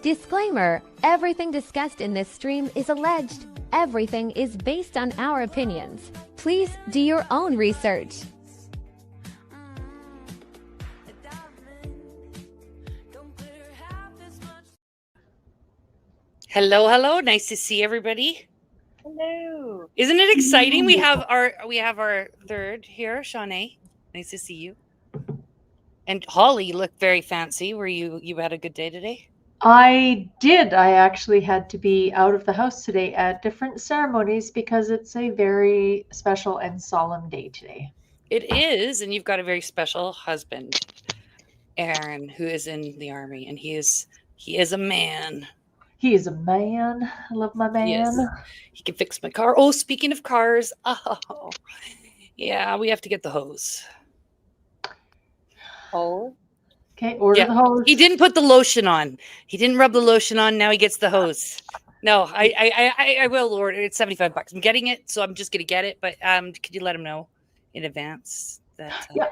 Disclaimer: everything discussed in this stream is alleged. Everything is based on our opinions. Please do your own research. Hello, hello. Nice to see everybody. Hello. Isn't it exciting? We have our third here, Shawnee. Nice to see you. And Holly, you look very fancy. Were you had a good day today? I did. I actually had to be out of the house today at different ceremonies because it's a very special and solemn day today. It is, and you've got a very special husband, Aaron, who is in the army, and he is a man. He is a man. I love my man. Yes. He can fix my car. Oh, speaking of cars, oh, yeah, we have to get the hose. Oh, okay. Order the hose. He didn't put the lotion on. He didn't rub the lotion on. Now he gets the hose. No, I will order. It's $75. I'm getting it, so I'm just gonna get it. But could you let him know in advance that? Yeah.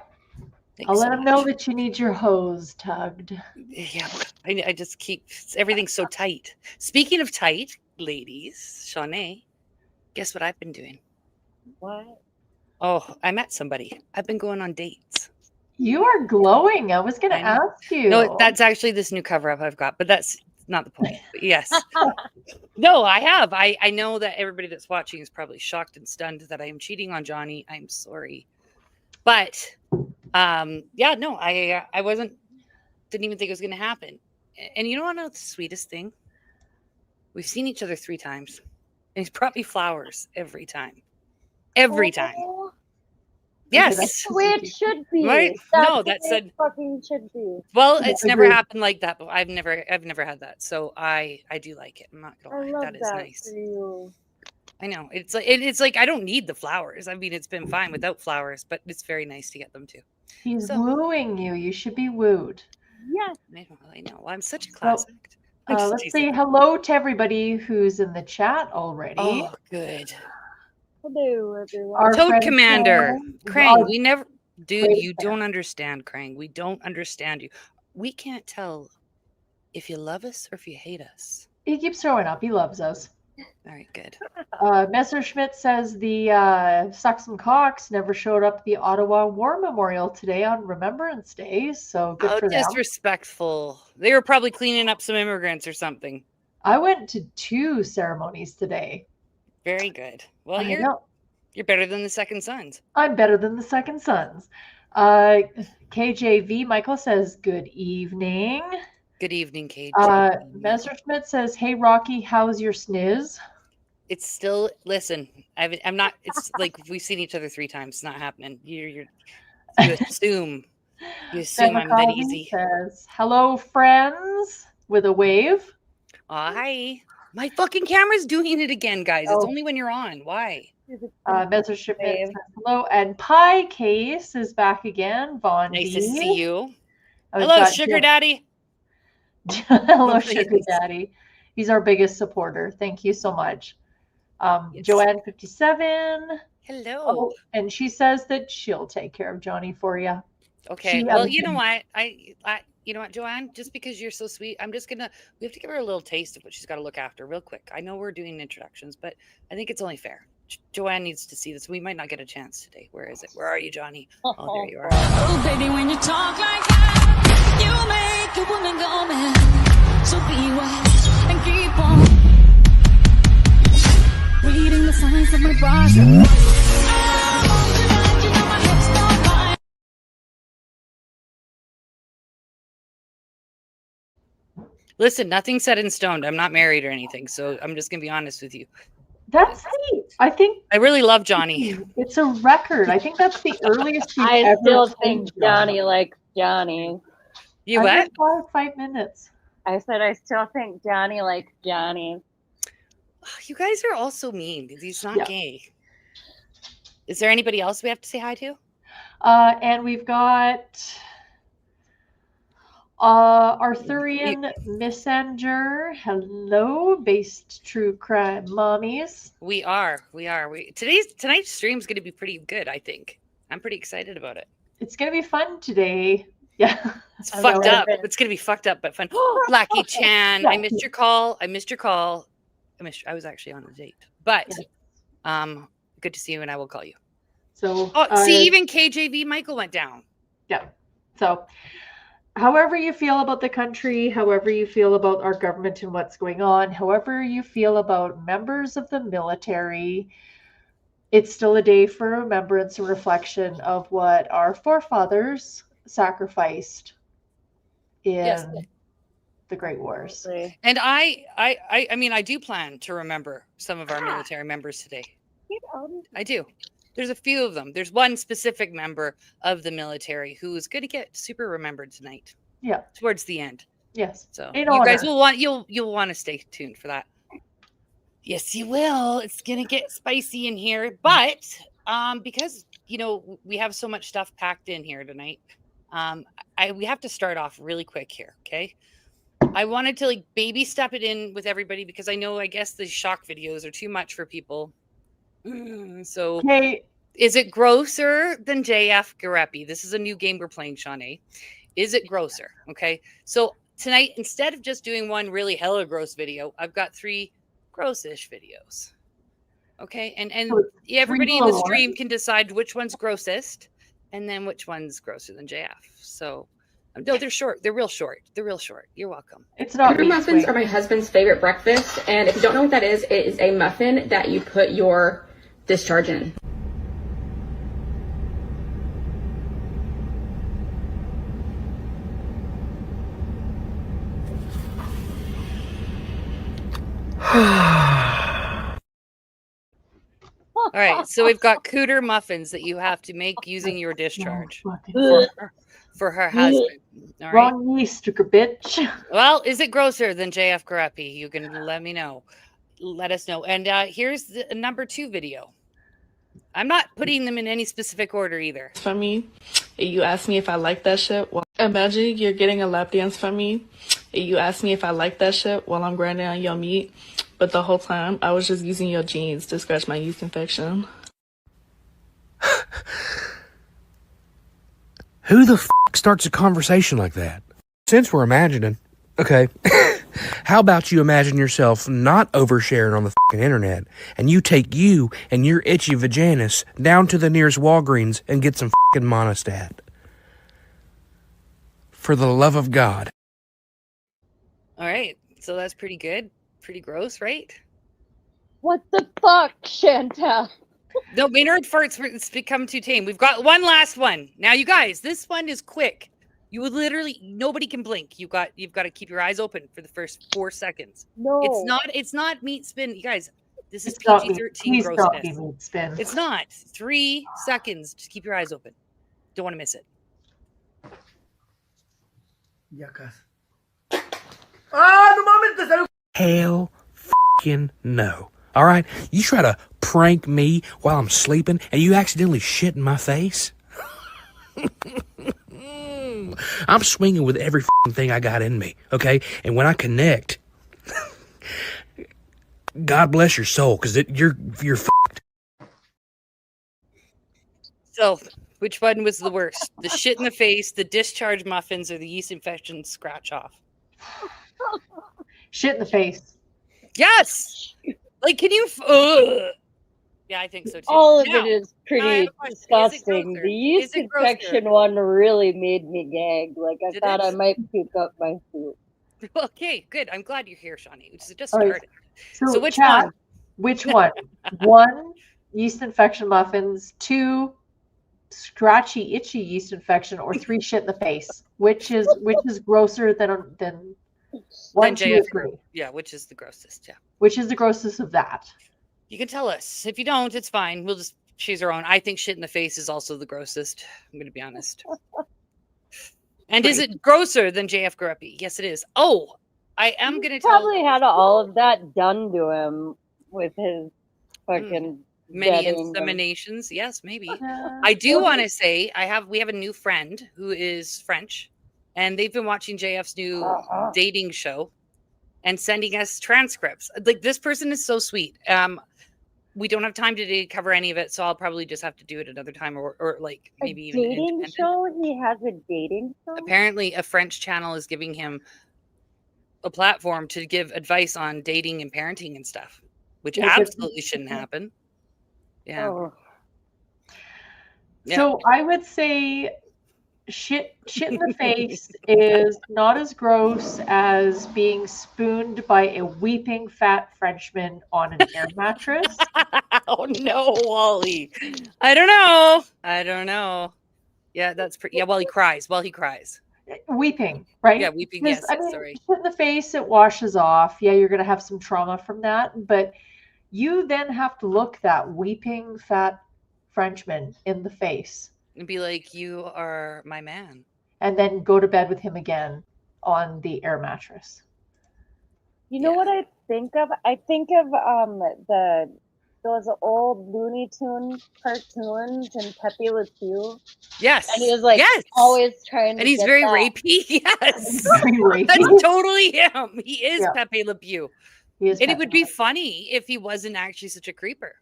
I'll let him know that you need your hose tugged. Yeah, I just keep everything so tight. Speaking of tight, ladies, Shawnee, guess what I've been doing? What? Oh, I met somebody. I've been going on dates. You are glowing. I was going to ask you. No, that's actually this new cover up I've got, but that's not the point. But yes. No, I have. I know that everybody that's watching is probably shocked and stunned that I am cheating on Johnny. I'm sorry. But yeah, no, I didn't even think it was going to happen. And you know the sweetest thing? We've seen each other 3 times, and he's brought me flowers every time. Every time. Yes, that's the way it should be. Right? No, that said fucking should be. Well, it's never happened like that, but I've never had that, so I do like it. I'm not gonna lie, that is nice. For you. I know it's like I don't need the flowers. I mean, it's been fine without flowers, but it's very nice to get them too. He's wooing you. You should be wooed. Yes. I know. Well, I'm such a class act. Let's say hello to everybody who's in the chat already. Oh, good. Hello, everyone. Toad Commander, Krang, we never... Dude, you don't understand, Krang. We don't understand you. We can't tell if you love us or if you hate us. He keeps throwing up. He loves us. All right, good. Messerschmitt says the Suck Some Cocks never showed up at the Ottawa War Memorial today on Remembrance Day, so good for them. Disrespectful. They were probably cleaning up some immigrants or something. I went to 2 ceremonies today. Very good. Well, you're better than the Second Sons. I'm better than the Second Sons. KJV Michael says good evening. Good evening, KJ. Messerschmitt says, "Hey Rocky, how's your sniz?" It's still I'm not. It's like we've seen each other 3 times. It's not happening. You assume. You assume I'm that easy. Says, "Hello, friends," with a wave. Hi. My fucking camera's doing it again, guys. It's only when you're on. Why? Messerschmitt says hello, and Pie Case is back again. Vaughn, nice to see you. Hello, Sugar Daddy. Hello, Sugar Daddy. He's our biggest supporter. Thank you so much. Joanne 57. Hello. And she says that she'll take care of Johnny for you. Okay. Well, you know what? You know what, Joanne? Just because you're so sweet, we have to give her a little taste of what she's got to look after real quick. I know we're doing introductions, but I think it's only fair. Joanne needs to see this. We might not get a chance today. Where is it? Where are you, Johnny? Oh, there you are. Oh, baby, when you talk like that, you make a woman go mad. So be wise and keep on reading the signs of my body. Listen, nothing's set in stone. I'm not married or anything, so I'm just gonna be honest with you. That's I think I really love Johnny. It's a record. I think that's the earliest. I still think Johnny likes Johnny. You what? 5 minutes. I said I still think Johnny likes Johnny. You guys are all so mean. He's not gay. Is there anybody else we have to say hi to? And we've got Arthurian Messenger. Hello, based true crime mommies. We are. Tonight's stream is going to be pretty good, I think. I'm pretty excited about it. It's going to be fun today. Yeah. It's I've fucked never up. been. It's gonna be fucked up but fun. Blackie Chan, I missed your call. I was actually on a date, but good to see you, and I will call you. So See, even KJV Michael went down. yeah. So however you feel about the country, however you feel about our government and what's going on, however you feel about members of the military, it's still a day for remembrance and reflection of what our forefathers sacrificed in the Great Wars. And I mean, I do plan to remember some of our military members today. I do. There's a few of them. There's one specific member of the military who is going to get super remembered tonight. Yeah. Towards the end. Yes. So In you honor. guys will want you'll want to stay tuned for that. Yes, you will. It's gonna get spicy in here, but because we have so much stuff packed in here tonight, we have to start off really quick here. Okay. I wanted to baby step it in with everybody because I guess the shock videos are too much for people. So is it grosser than JF Garepi? This is a new game we're playing, Shawnee. Is it grosser? Okay. So tonight, instead of just doing one really hella gross video, I've got 3 grossish videos. Okay. And everybody in the stream can decide which one's grossest and then which one's grosser than JF. So no, they're short. They're real short. They're real short. You're welcome. It's not Sugar muffins are my husband's favorite breakfast. And if you don't know what that is, it is a muffin that you put your discharge in. All right, so we've got cooter muffins that you have to make using your discharge for her husband. All right. Wrong yeast, bitch. Well, is it grosser than JF Garepi? You can let me know. Let us know. And here's the number 2 video. I'm not putting them in any specific order either. From me, you ask me if I like that shit. Well, imagine you're getting a lap dance from me. You ask me if I like that shit while I'm grinding on your meat. But the whole time, I was just using your jeans to scratch my yeast infection. Who the f*** starts a conversation like that? Since we're imagining, okay, how about you imagine yourself not oversharing on the f***ing internet, and you take you and your itchy vaginas down to the nearest Walgreens and get some f***ing Monistat. For the love of God. All right, so that's pretty good. Pretty gross, right? What the fuck, Chantal? No, Maynard farts. It's become too tame. We've got one last one. Now, you guys, this one is quick. You would literally, nobody can blink. You've got to keep your eyes open for the first 4 seconds. No, it's not meat spin, you guys. This is It's not PG-13 meat grossness. spin. It's not 3 seconds. Just keep your eyes open. Don't want to miss it. Yucca. Ah, no mames, hell f***ing no. All right? You try to prank me while I'm sleeping and you accidentally shit in my face? I'm swinging with every f***ing thing I got in me, okay? And when I connect, God bless your soul, because you're f***ed. So, which one was the worst? The shit in the face, the discharge muffins, or the yeast infection scratch off? Shit in the face. Yes! Can you... Yeah, I think so too. all of Now, it is pretty disgusting. The yeast infection one really made me gag. I thought I might puke up my soup. Okay, good. I'm glad you're here, Shawnee. Which just All right. started. So which chat, one? Which one? 1, yeast infection muffins. 2, scratchy, itchy yeast infection. Or 3, shit in the face. Which is grosser than 1, 2, or 3? Yeah, which is the grossest? Yeah. Which is the grossest of that? You can tell us. If you don't, it's fine. We'll just choose our own. I think shit in the face is also the grossest. I'm going to be honest. And is it grosser than JF Garepi? Yes, it is. Oh, I am going to tell. Probably had all of that done to him with his fucking many getting inseminations. Yes, maybe. I do want to say we have a new friend who is French, and they've been watching JF's new dating show and sending us transcripts. This person is so sweet. we don't have time today to cover any of it, so I'll probably just have to do it another time, or like maybe even dating show. He has a dating show. Apparently, a French channel is giving him a platform to give advice on dating and parenting and stuff, which absolutely shouldn't happen. Yeah. Oh. So I would say shit in the face is not as gross as being spooned by a weeping fat Frenchman on an air mattress. Oh no, Wally. I don't know. Yeah, that's pretty. Yeah, while he cries. Weeping, right? Yeah, weeping. Yes, sorry. Shit in the face, it washes off. Yeah, you're gonna have some trauma from that, but you then have to look that weeping fat Frenchman in the face and be like, "You are my man," and then go to bed with him again on the air mattress. You know what I think of? I think of those old Looney Tune cartoons and Pepe Le Pew. Yes. And he was like always trying to and he's get very that. rapey. Yes. That's totally him. He is Pepe Le Pew. And it would be funny if he wasn't actually such a creeper.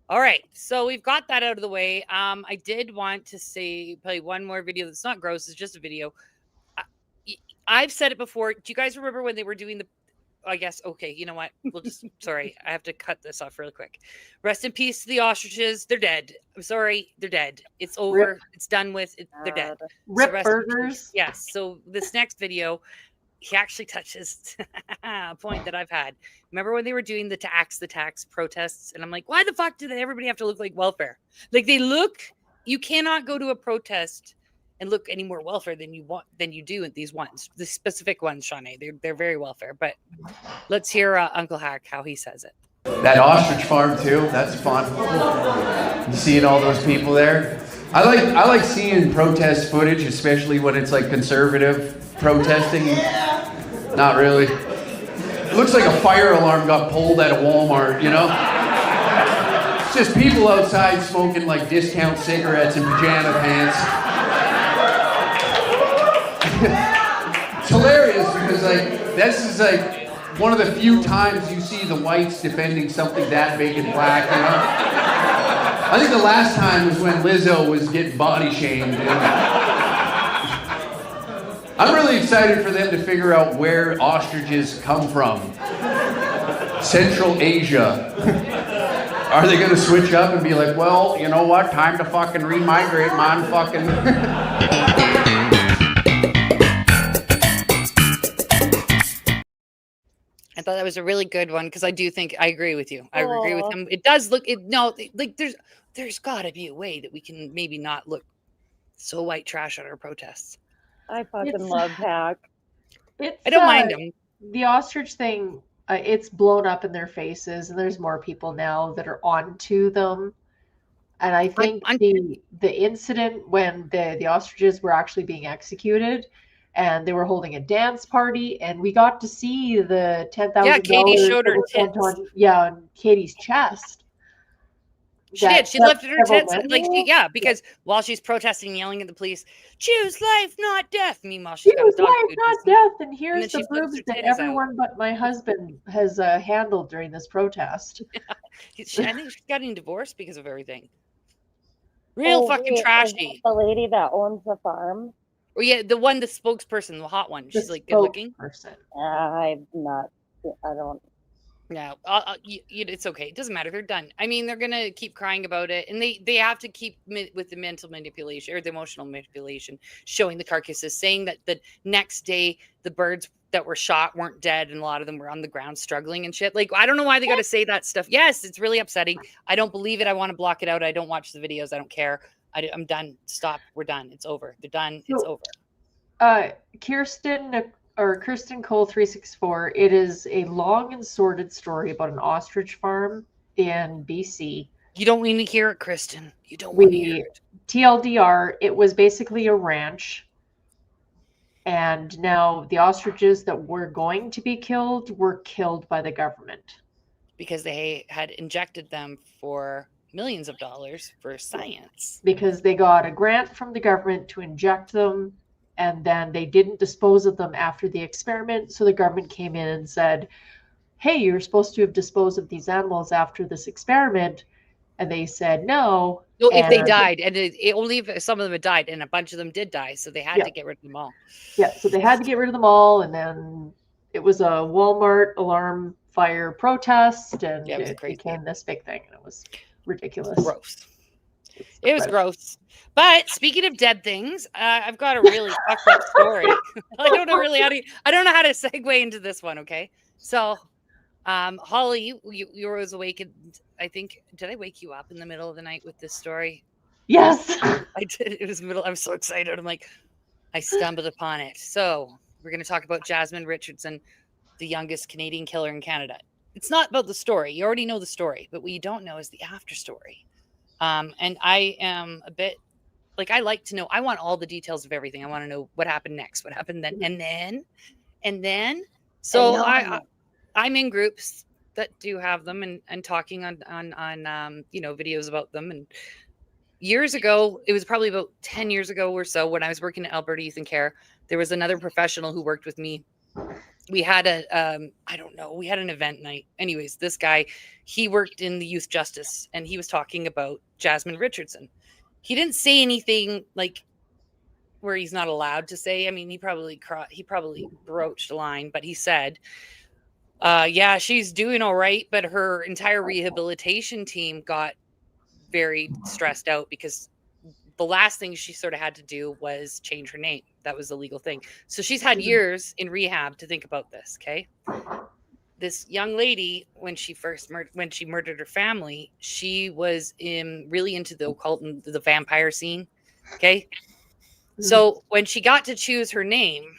All right. So we've got that out of the way. I did want to play one more video that's not gross. It's just a video. I've said it before. Do you guys remember when they were doing I guess, okay, you know what? We'll just, sorry, I have to cut this off really quick. Rest in peace to the ostriches. They're dead. I'm sorry, they're dead. It's over. Rip. It's done with. They're dead. Rip so burgers. Yes. So this next video, he actually touches a point that I've had. Remember when they were doing the tax protests? And I'm like, why the fuck do everybody have to look like welfare? Like you cannot go to a protest and look any more welfare than you do in these ones, the specific ones, Shawnee. They're very welfare. But let's hear Uncle Hack how he says it. That ostrich farm too. That's fun. You seeing all those people there. I like seeing protest footage, especially when it's like conservative protesting. Not really. It looks like a fire alarm got pulled at a Walmart. You know. It's just people outside smoking like discount cigarettes in pajama pants. It's hilarious because this is one of the few times you see the whites defending something that big and black, you know? I think the last time was when Lizzo was getting body shamed. I'm really excited for them to figure out where ostriches come from. Central Asia. Are they going to switch up and be like, well, you know what, time to fucking remigrate, man, fucking... I thought that was a really good one because I do think I agree with you. I agree with him. It does look there's got to be a way that we can maybe not look so white trash at our protests. I fucking love Hack. I don't mind him. The ostrich thing, it's blown up in their faces, and there's more people now that are onto them. And I think the incident when the ostriches were actually being executed. And they were holding a dance party, and we got to see the $10,000. Yeah, Katie showed her tits. On Katie's chest. She did. She lifted her tits, because while she's protesting, yelling at the police, "Choose life, not death." Meanwhile, she's got a dog food not death. And here's and the boobs that everyone but my husband has handled during this protest. I think she's getting divorced because of everything. Real fucking trashy. The lady that owns the farm. Or the spokesperson, the hot one. She's like good looking. I don't. No, it's okay. It doesn't matter. They're done. I mean, they're gonna keep crying about it, and they have to keep with the mental manipulation or the emotional manipulation, showing the carcasses, saying that the next day the birds that were shot weren't dead, and a lot of them were on the ground struggling and shit. Like, I don't know why they got to say that stuff. Yes, it's really upsetting. I don't believe it. I want to block it out. I don't watch the videos. I don't care. I'm done. Stop. We're done. It's over. They're done. It's over. Kirsten Cole 364. It is a long and sordid story about an ostrich farm in BC. You don't want to hear it, Kristen. You don't want to hear it. TLDR, it was basically a ranch. And now the ostriches that were going to be killed were killed by the government. Because they had injected them for millions of dollars for science. Because they got a grant from the government to inject them, and then they didn't dispose of them after the experiment. So the government came in and said, hey, you're supposed to have disposed of these animals after this experiment. And they said no. No, if they and- died, and it only if some of them had died, and a bunch of them did die, so they had Yeah. to get rid of them all. Yeah, so they had to get rid of them all, and then it was a Walmart alarm fire protest, and Yeah, it was it crazy. became this big thing, and it was ridiculous. Gross. It was gross. But speaking of dead things, I've got a really fucked up story. I don't know really how to. I don't know how to segue into this one. Okay, so Holly, you were awake. I think, did I wake you up in the middle of the night with this story? Yes. I did. It was middle. I'm so excited. I'm like, I stumbled upon it. So we're going to talk about Jasmine Richardson, the youngest Canadian killer in Canada. It's not about the story. You already know the story, but what you don't know is the after story. And I am a bit like, I like to know, I want all the details of everything. I want to know what happened next, what happened then, and then. So I'm in groups that do have them and talking on videos about them. And years ago, it was probably about 10 years ago or so, when I was working at Alberta Youth and Care, there was another professional who worked with me. We had we had an event night. Anyways, this guy, he worked in the youth justice, and he was talking about Jasmine Richardson. He didn't say anything like where he's not allowed to say. I mean, he probably broached a line, but he said, yeah, she's doing all right, but her entire rehabilitation team got very stressed out because the last thing she sort of had to do was change her name. That was a legal thing. So she's had years in rehab to think about this. Okay. This young lady, when she murdered her family, she was really into the occult and the vampire scene. Okay. So when she got to choose her name,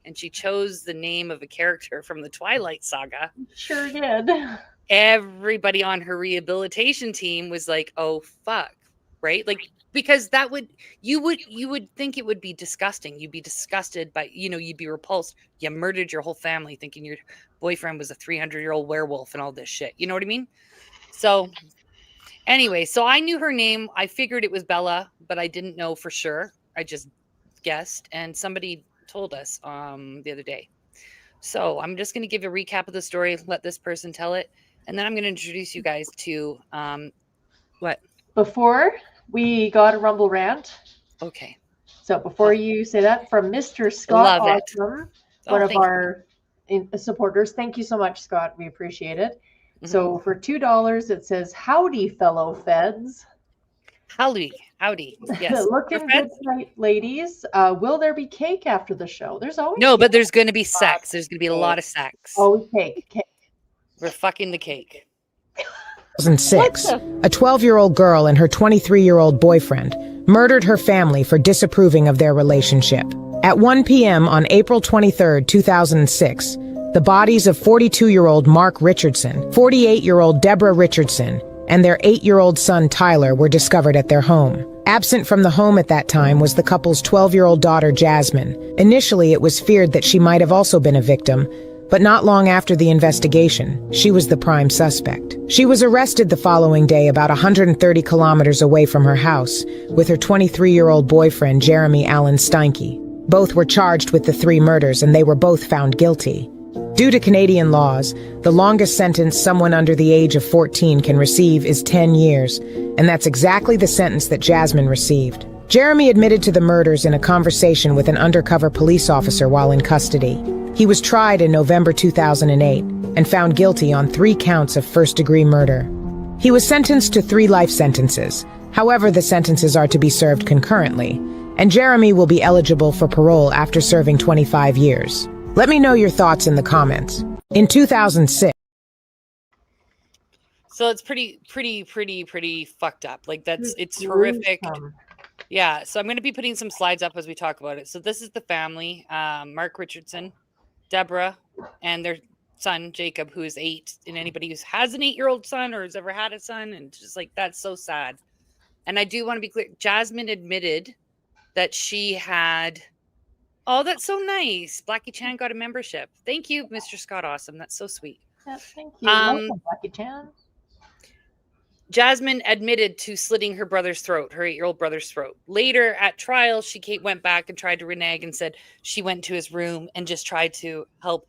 and she chose the name of a character from the Twilight Saga. Sure did. Everybody on her rehabilitation team was like, oh, fuck. Right? Like, because you would think it would be disgusting. You'd be disgusted by, you'd be repulsed. You murdered your whole family thinking your boyfriend was a 300-year-old werewolf and all this shit. You know what I mean? So anyway, so I knew her name. I figured it was Bella, but I didn't know for sure. I just guessed. And somebody told us the other day. So I'm just going to give a recap of the story, let this person tell it, and then I'm going to introduce you guys to what? Before we got a Rumble rant. Okay. So before you say that, from Mr. Scott Awesome, one of our supporters. Thank you so much, Scott. We appreciate it. Mm-hmm. So for $2, it says, "Howdy, fellow feds." Howdy. Yes. Looking good tonight, ladies. Will there be cake after the show? There's always but there's going to be sex. There's going to be a lot of sex. Oh, cake. We're fucking the cake. 2006, a 12-year-old girl and her 23-year-old boyfriend murdered her family for disapproving of their relationship. At 1 p.m. on April 23, 2006, the bodies of 42-year-old Mark Richardson, 48-year-old Deborah Richardson, and their 8-year-old son Tyler were discovered at their home. Absent from the home at that time was the couple's 12-year-old daughter Jasmine. Initially, it was feared that she might have also been a victim, but not long after the investigation, she was the prime suspect. She was arrested the following day about 130 kilometers away from her house with her 23-year-old boyfriend Jeremy Allen Steinke. Both were charged with the 3 murders, and they were both found guilty. Due to Canadian laws, the longest sentence someone under the age of 14 can receive is 10 years, and that's exactly the sentence that Jasmine received. Jeremy admitted to the murders in a conversation with an undercover police officer while in custody. He was tried in November 2008 and found guilty on 3 counts of first-degree murder. He was sentenced to 3 life sentences. However, the sentences are to be served concurrently, and Jeremy will be eligible for parole after serving 25 years. Let me know your thoughts in the comments. In 2006. So it's pretty fucked up. Like it's horrific. Yeah. So I'm going to be putting some slides up as we talk about it. So this is the family, Mark Richardson, Deborah, and their son, Jacob, who is 8. And anybody who has an 8-year-old son or has ever had a son, and just like, that's so sad. And I do want to be clear. Jasmine admitted that she had, oh, that's so nice. Blackie Chan got a membership. Thank you, Mr. Scott Awesome. That's so sweet. Yeah, thank you. Welcome, Blackie Chan. Jasmine admitted to slitting her brother's throat, her 8-year-old brother's throat. Later at trial, she went back and tried to renege and said she went to his room and just tried to help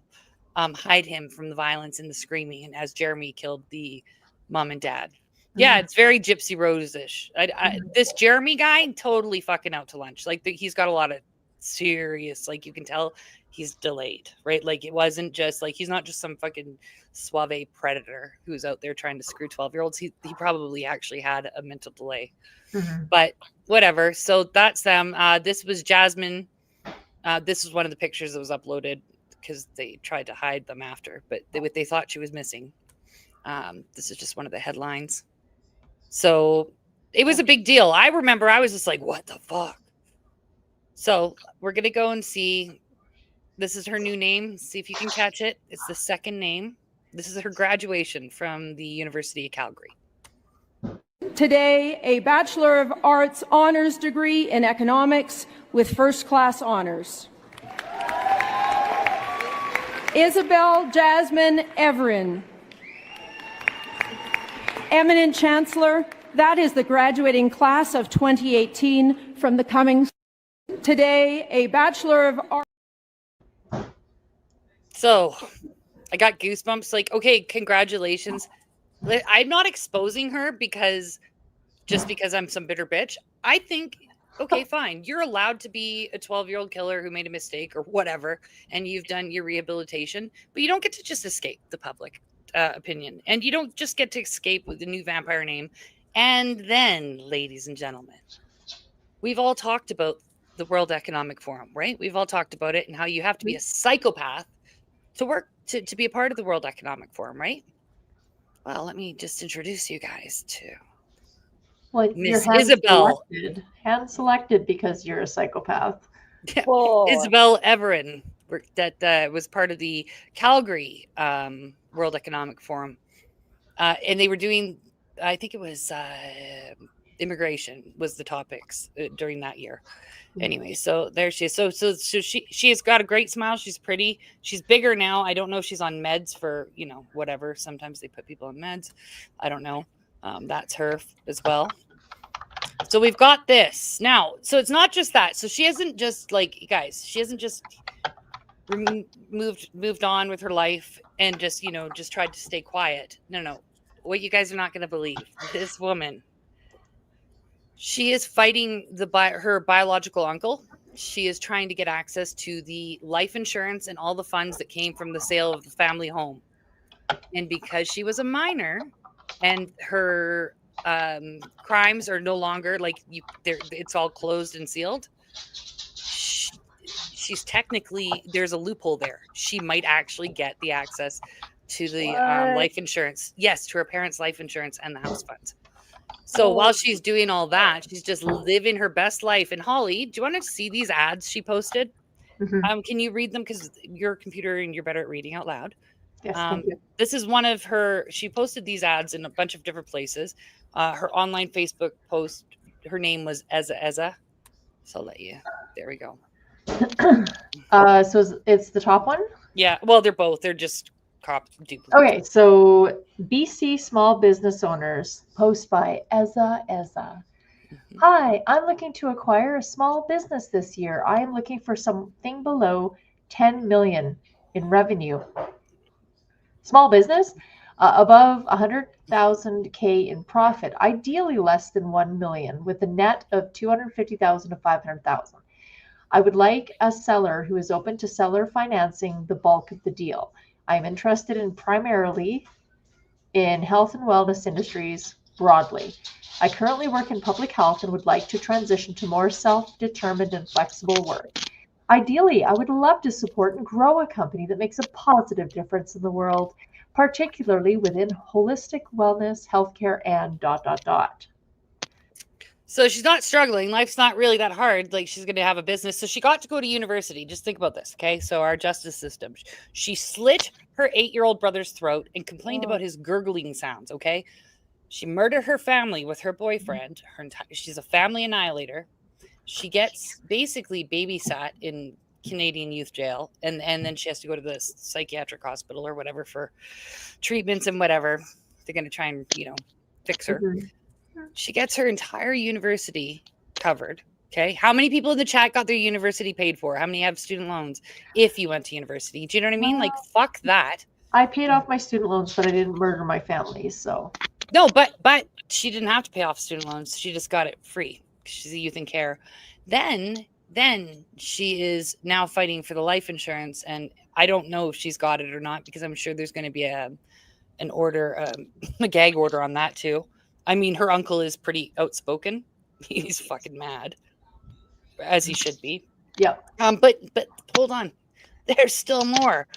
hide him from the violence and the screaming, and as Jeremy killed the mom and dad. Yeah, it's very Gypsy Rose-ish. This Jeremy guy, totally fucking out to lunch. Like, he's got a lot of serious, like, you can tell he's delayed, right? Like, it wasn't just, like, he's not just some fucking suave predator who's out there trying to screw 12-year-olds. He probably actually had a mental delay. But whatever. So that's them. This was Jasmine. This is one of the pictures that was uploaded because they tried to hide them after, but they thought she was missing. This is just one of the headlines. So it was a big deal. I remember I was just like, what the fuck? So we're going to go and see. This is her new name. See if you can catch it. It's the second name. This is her graduation from the University of Calgary. Today, a Bachelor of Arts honors degree in economics with first-class honors. Isabel Jasmine Everin. Eminent Chancellor, that is the graduating class of 2018 from the Cumming. Today, a Bachelor of Arts. So I got goosebumps. Like, okay, congratulations. I'm not exposing her because I'm some bitter bitch. I think, okay, fine. You're allowed to be a 12-year-old killer who made a mistake or whatever, and you've done your rehabilitation, but you don't get to just escape the public opinion. And you don't just get to escape with the new vampire name. And then, ladies and gentlemen, we've all talked about the World Economic Forum, right? We've all talked about it and how you have to be a psychopath to work to be a part of the World Economic Forum, right? Well, let me just introduce you guys to Miss Isabel. Hand selected because you're a psychopath. Isabel Everin, that was part of the Calgary World Economic Forum. And they were doing, I think it was immigration was the topics during that year. Anyway, so there she is. So she has got a great smile. She's pretty. She's bigger now. I don't know if she's on meds for, whatever. Sometimes they put people on meds. I don't know. That's her as well. So we've got this now. So it's not just that. So she hasn't just she hasn't just moved on with her life and just tried to stay quiet. No. What you guys are not going to believe. This woman, she is fighting her biological uncle. She is trying to get access to the life insurance and all the funds that came from the sale of the family home. And because she was a minor and her crimes are no longer it's all closed and sealed, she's technically, there's a loophole there. She might actually get the access to the life insurance. Yes, to her parents' life insurance and the house funds. So while she's doing all that, she's just living her best life. And Holly, do you want to see these ads she posted? Can you read them? Because you're a computer and you're better at reading out loud. Yes, thank you. This is one of her, she posted these ads in a bunch of different places. Her online Facebook post, her name was Eza. So I'll let you, there we go. So it's the top one? Yeah, well, they're just duplicates. Okay, so BC small business owners, post by Eza. Hi, I'm looking to acquire a small business this year. I am looking for something below 10 million in revenue. Small business, above 100,000 K in profit, ideally less than 1 million, with a net of 250,000 to 500,000. I would like a seller who is open to seller financing the bulk of the deal. I am interested in primarily in health and wellness industries broadly. I currently work in public health and would like to transition to more self-determined and flexible work. Ideally, I would love to support and grow a company that makes a positive difference in the world, particularly within holistic wellness, healthcare, and ... So she's not struggling. Life's not really that hard. Like, she's going to have a business. So she got to go to university. Just think about this, okay? So our justice system. She slit her 8-year-old brother's throat and complained about his gurgling sounds, okay? She murdered her family with her boyfriend. She's a family annihilator. She gets basically babysat in Canadian youth jail. And then she has to go to the psychiatric hospital or whatever for treatments and whatever. They're going to try and, fix her. She gets her entire university covered. Okay. How many people in the chat got their university paid for? How many have student loans if you went to university? Do you know what I mean? Like, fuck that. I paid off my student loans, but I didn't murder my family. So no, but she didn't have to pay off student loans. She just got it free. She's a youth in care. Then she is now fighting for the life insurance, and I don't know if she's got it or not because I'm sure there's going to be an order, a gag order on that too. I mean, her uncle is pretty outspoken. He's fucking mad, as he should be. Yeah. But hold on, there's still more.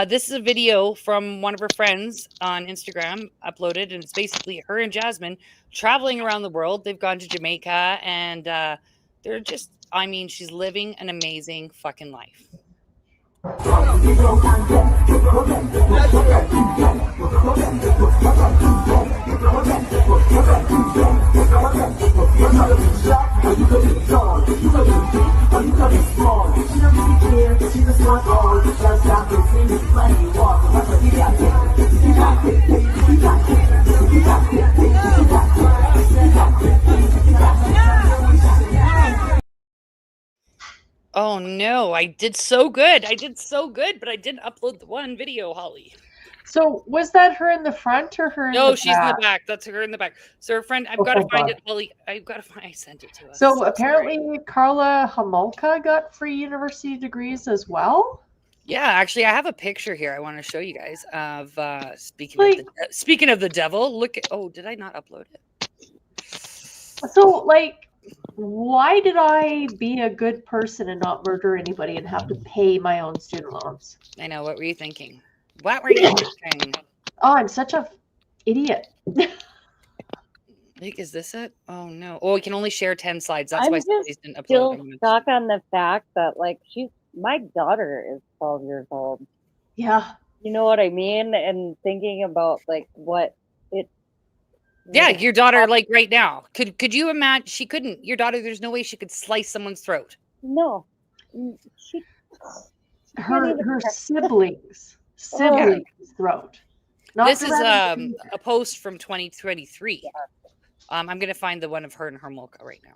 This is a video from one of her friends on Instagram uploaded, and it's basically her and Jasmine traveling around the world. They've gone to Jamaica, and they're just, I mean, she's living an amazing fucking life. Oh no, I did so good. But I didn't upload the one video, Holly. So was that her in the front or her in the back? No, she's in the back. That's her in the back. So her friend, I've got to find it, Holly. I've got to find, I sent it to us. So apparently Carla Homolka got free university degrees as well? Yeah, actually, I have a picture here I want to show you guys of speaking of the devil. Look at, oh, did I not upload it? So, like, why did I be a good person and not murder anybody and have to pay my own student loans? I know. What were you thinking? What were you thinking? Oh, I'm such a idiot. Is this it? Oh no. Oh, we can only share 10 slides. That's I'm why just somebody's didn't upload still them. stuck on the fact that, like, my daughter is 12 years old. Yeah. You know what I mean? And thinking about, like, what it. Yeah, your daughter, like right now. Could you imagine? She couldn't. Your daughter, there's no way she could slice someone's throat. No. Her siblings' throat. This is a post from 2023. I'm going to find the one of her and her Molka right now.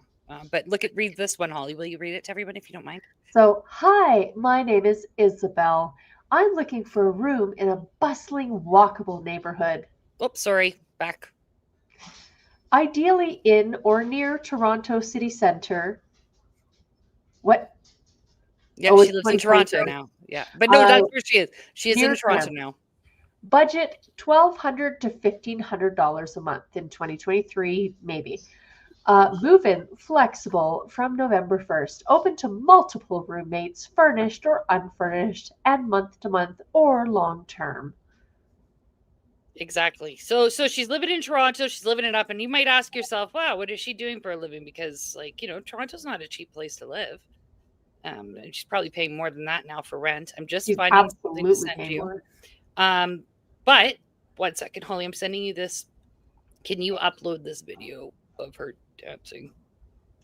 But read this one, Holly. Will you read it to everyone if you don't mind? So, hi, my name is Isabel. I'm looking for a room in a bustling, walkable neighborhood. Oops, sorry. Back. Ideally in or near Toronto City Centre. What? Yeah, she lives in Toronto now. Yeah, but no, that's where she is. She is in Toronto now. Budget $1,200 to $1,500 a month in 2023, maybe. Move-in flexible from November 1st. Open to multiple roommates, furnished or unfurnished, and month-to-month or long-term. Exactly. So she's living in Toronto. She's living it up, and you might ask yourself, "Wow, what is she doing for a living?" Because, like, you know, Toronto's not a cheap place to live. And she's probably paying more than that now for rent. I'm just finding something to send you. More. But 1 second, Holly, I'm sending you this. Can you upload this video of her dancing?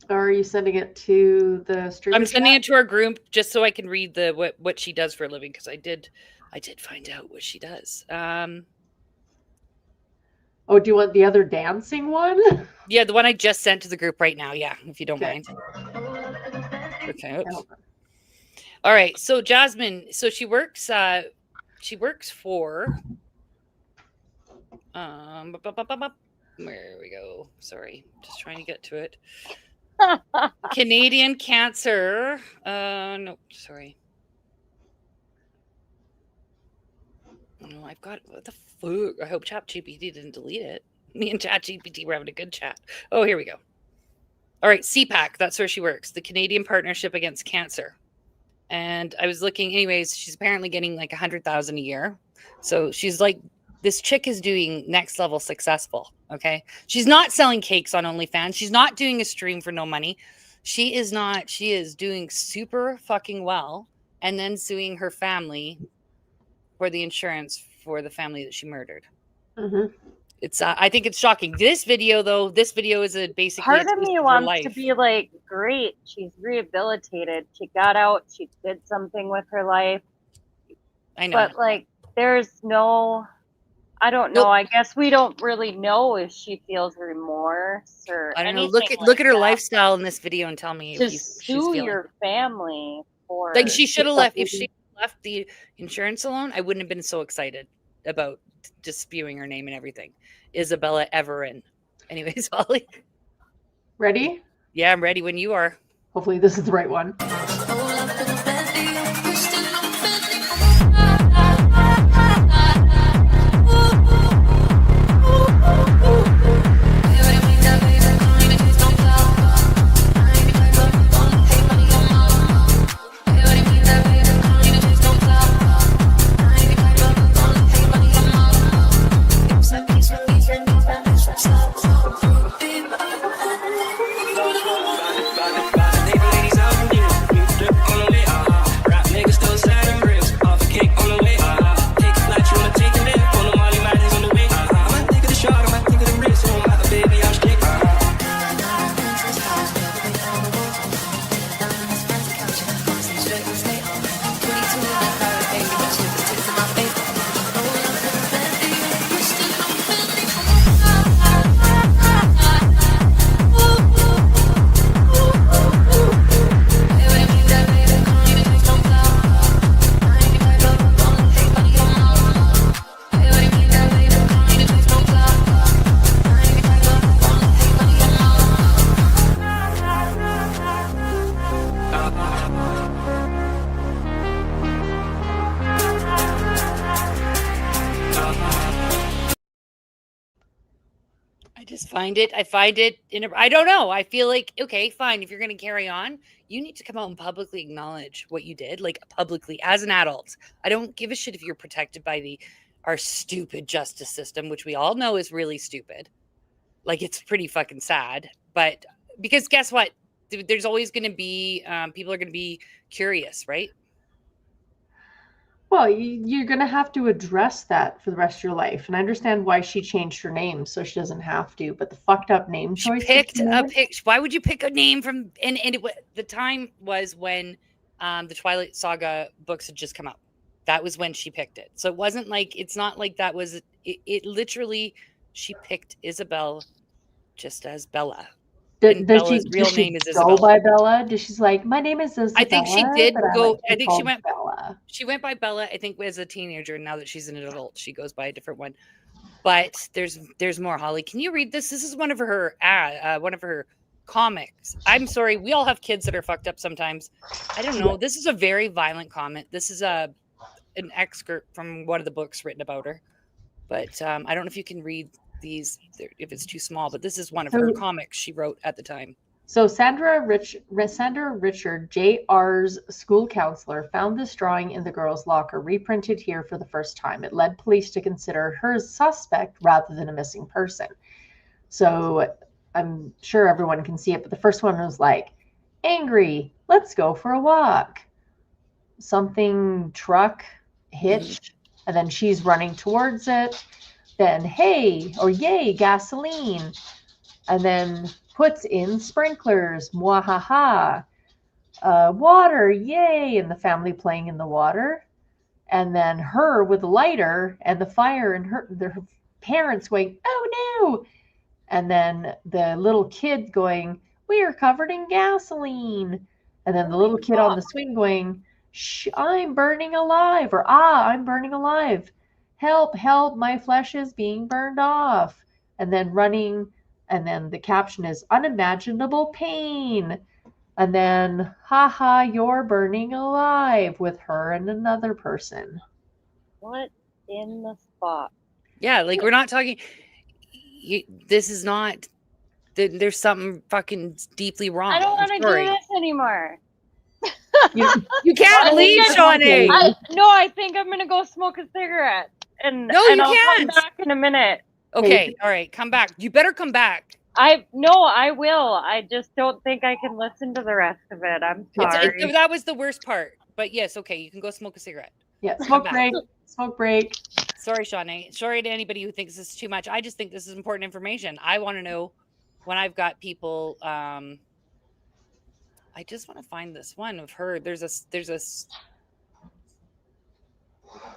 Are you sending it to the stream? I'm sending it to our group just so I can read what she does for a living, because I did find out what she does. Oh, do you want the other dancing one? Yeah, the one I just sent to the group right now. Yeah, if you don't mind. Okay. Oops. All right. So Jasmine, so she works for where we go. Sorry, just trying to get to it. Canadian Cancer. No, sorry. No, I've got what the fuck. I hope ChatGPT didn't delete it. Me and ChatGPT were having a good chat. Oh, here we go. All right, CPAC, that's where she works, the Canadian Partnership Against Cancer. And I was looking, anyways, she's apparently getting like $100,000 a year. So she's like, this chick is doing next level successful, okay? She's not selling cakes on OnlyFans. She's not doing a stream for no money. She is doing super fucking well, and then suing her family for the insurance for the family that she murdered. Mm-hmm. It's I think it's shocking. This video is a basically part of me wants to be like, great, she's rehabilitated, she got out, she did something with her life. I know, but like there's no I don't know. I guess we don't really know if she feels remorse or I don't know. anything. Look at her lifestyle in this video and tell me To if she's sue feeling your family for like she should have left. If she left the insurance alone, I wouldn't have been so excited about just spewing her name and everything. Isabella Everin. Anyways, Holly. Ready? Yeah, I'm ready when you are. Hopefully this is the right one. I find it I don't know. I feel like, okay, fine. If you're going to carry on, you need to come out and publicly acknowledge what you did, like publicly as an adult. I don't give a shit if you're protected by our stupid justice system, which we all know is really stupid. Like, it's pretty fucking sad. But because guess what? There's always going to be, people are going to be curious, right? Well, you're going to have to address that for the rest of your life. And I understand why she changed her name so she doesn't have to. But the fucked up name choice. Why would you pick a name from? And the time was when the Twilight Saga books had just come out. That was when she picked it. So it wasn't like, it's not like that was it. Literally, she picked Isabel just as Bella. Bella's real name is Isabella. Go by Bella? She's like, my name is Isabella. I think she did go. I think she went. Bella. She went by Bella. I think as a teenager. Now that she's an adult, she goes by a different one. But there's more. Holly, can you read this? This is one of her comics. I'm sorry, we all have kids that are fucked up sometimes. I don't know. This is a very violent comment. This is an excerpt from one of the books written about her. But I don't know if you can read these if it's too small, but this is one of her comics she wrote at the time. So Sandra Richard, JR's school counselor, found this drawing in the girls' locker, reprinted here for the first time. It led police to consider her a suspect rather than a missing person. So I'm sure everyone can see it, but the first one was like, angry, let's go for a walk. Something truck hitched, and then she's running towards it. Then, hey, or yay, gasoline. And then puts in sprinklers, mwahaha. Water, yay, and the family playing in the water. And then her with the lighter and the fire and their parents going, oh no. And then the little kid going, we are covered in gasoline. And then the little kid on the swing going, shh, I'm burning alive. Or, I'm burning alive. Help, help, my flesh is being burned off. And then running, and then the caption is unimaginable pain. And then, haha, you're burning alive with her and another person. What in the spot? Yeah, like we're not talking, this is not, there's something fucking deeply wrong. I don't want to do this anymore. You can't leave, Shawnee. I think I'm going to go smoke a cigarette. And no, you I'll can't. come back in a minute. Okay, all right, come back. You better come back. I will. I just don't think I can listen to the rest of it. I'm sorry. That was the worst part. But yes, okay, you can go smoke a cigarette. Yeah, smoke break. Smoke break. Sorry, Shawnee. Sorry to anybody who thinks this is too much. I just think this is important information. I want to know when I've got people. I just want to find this one of her. There's a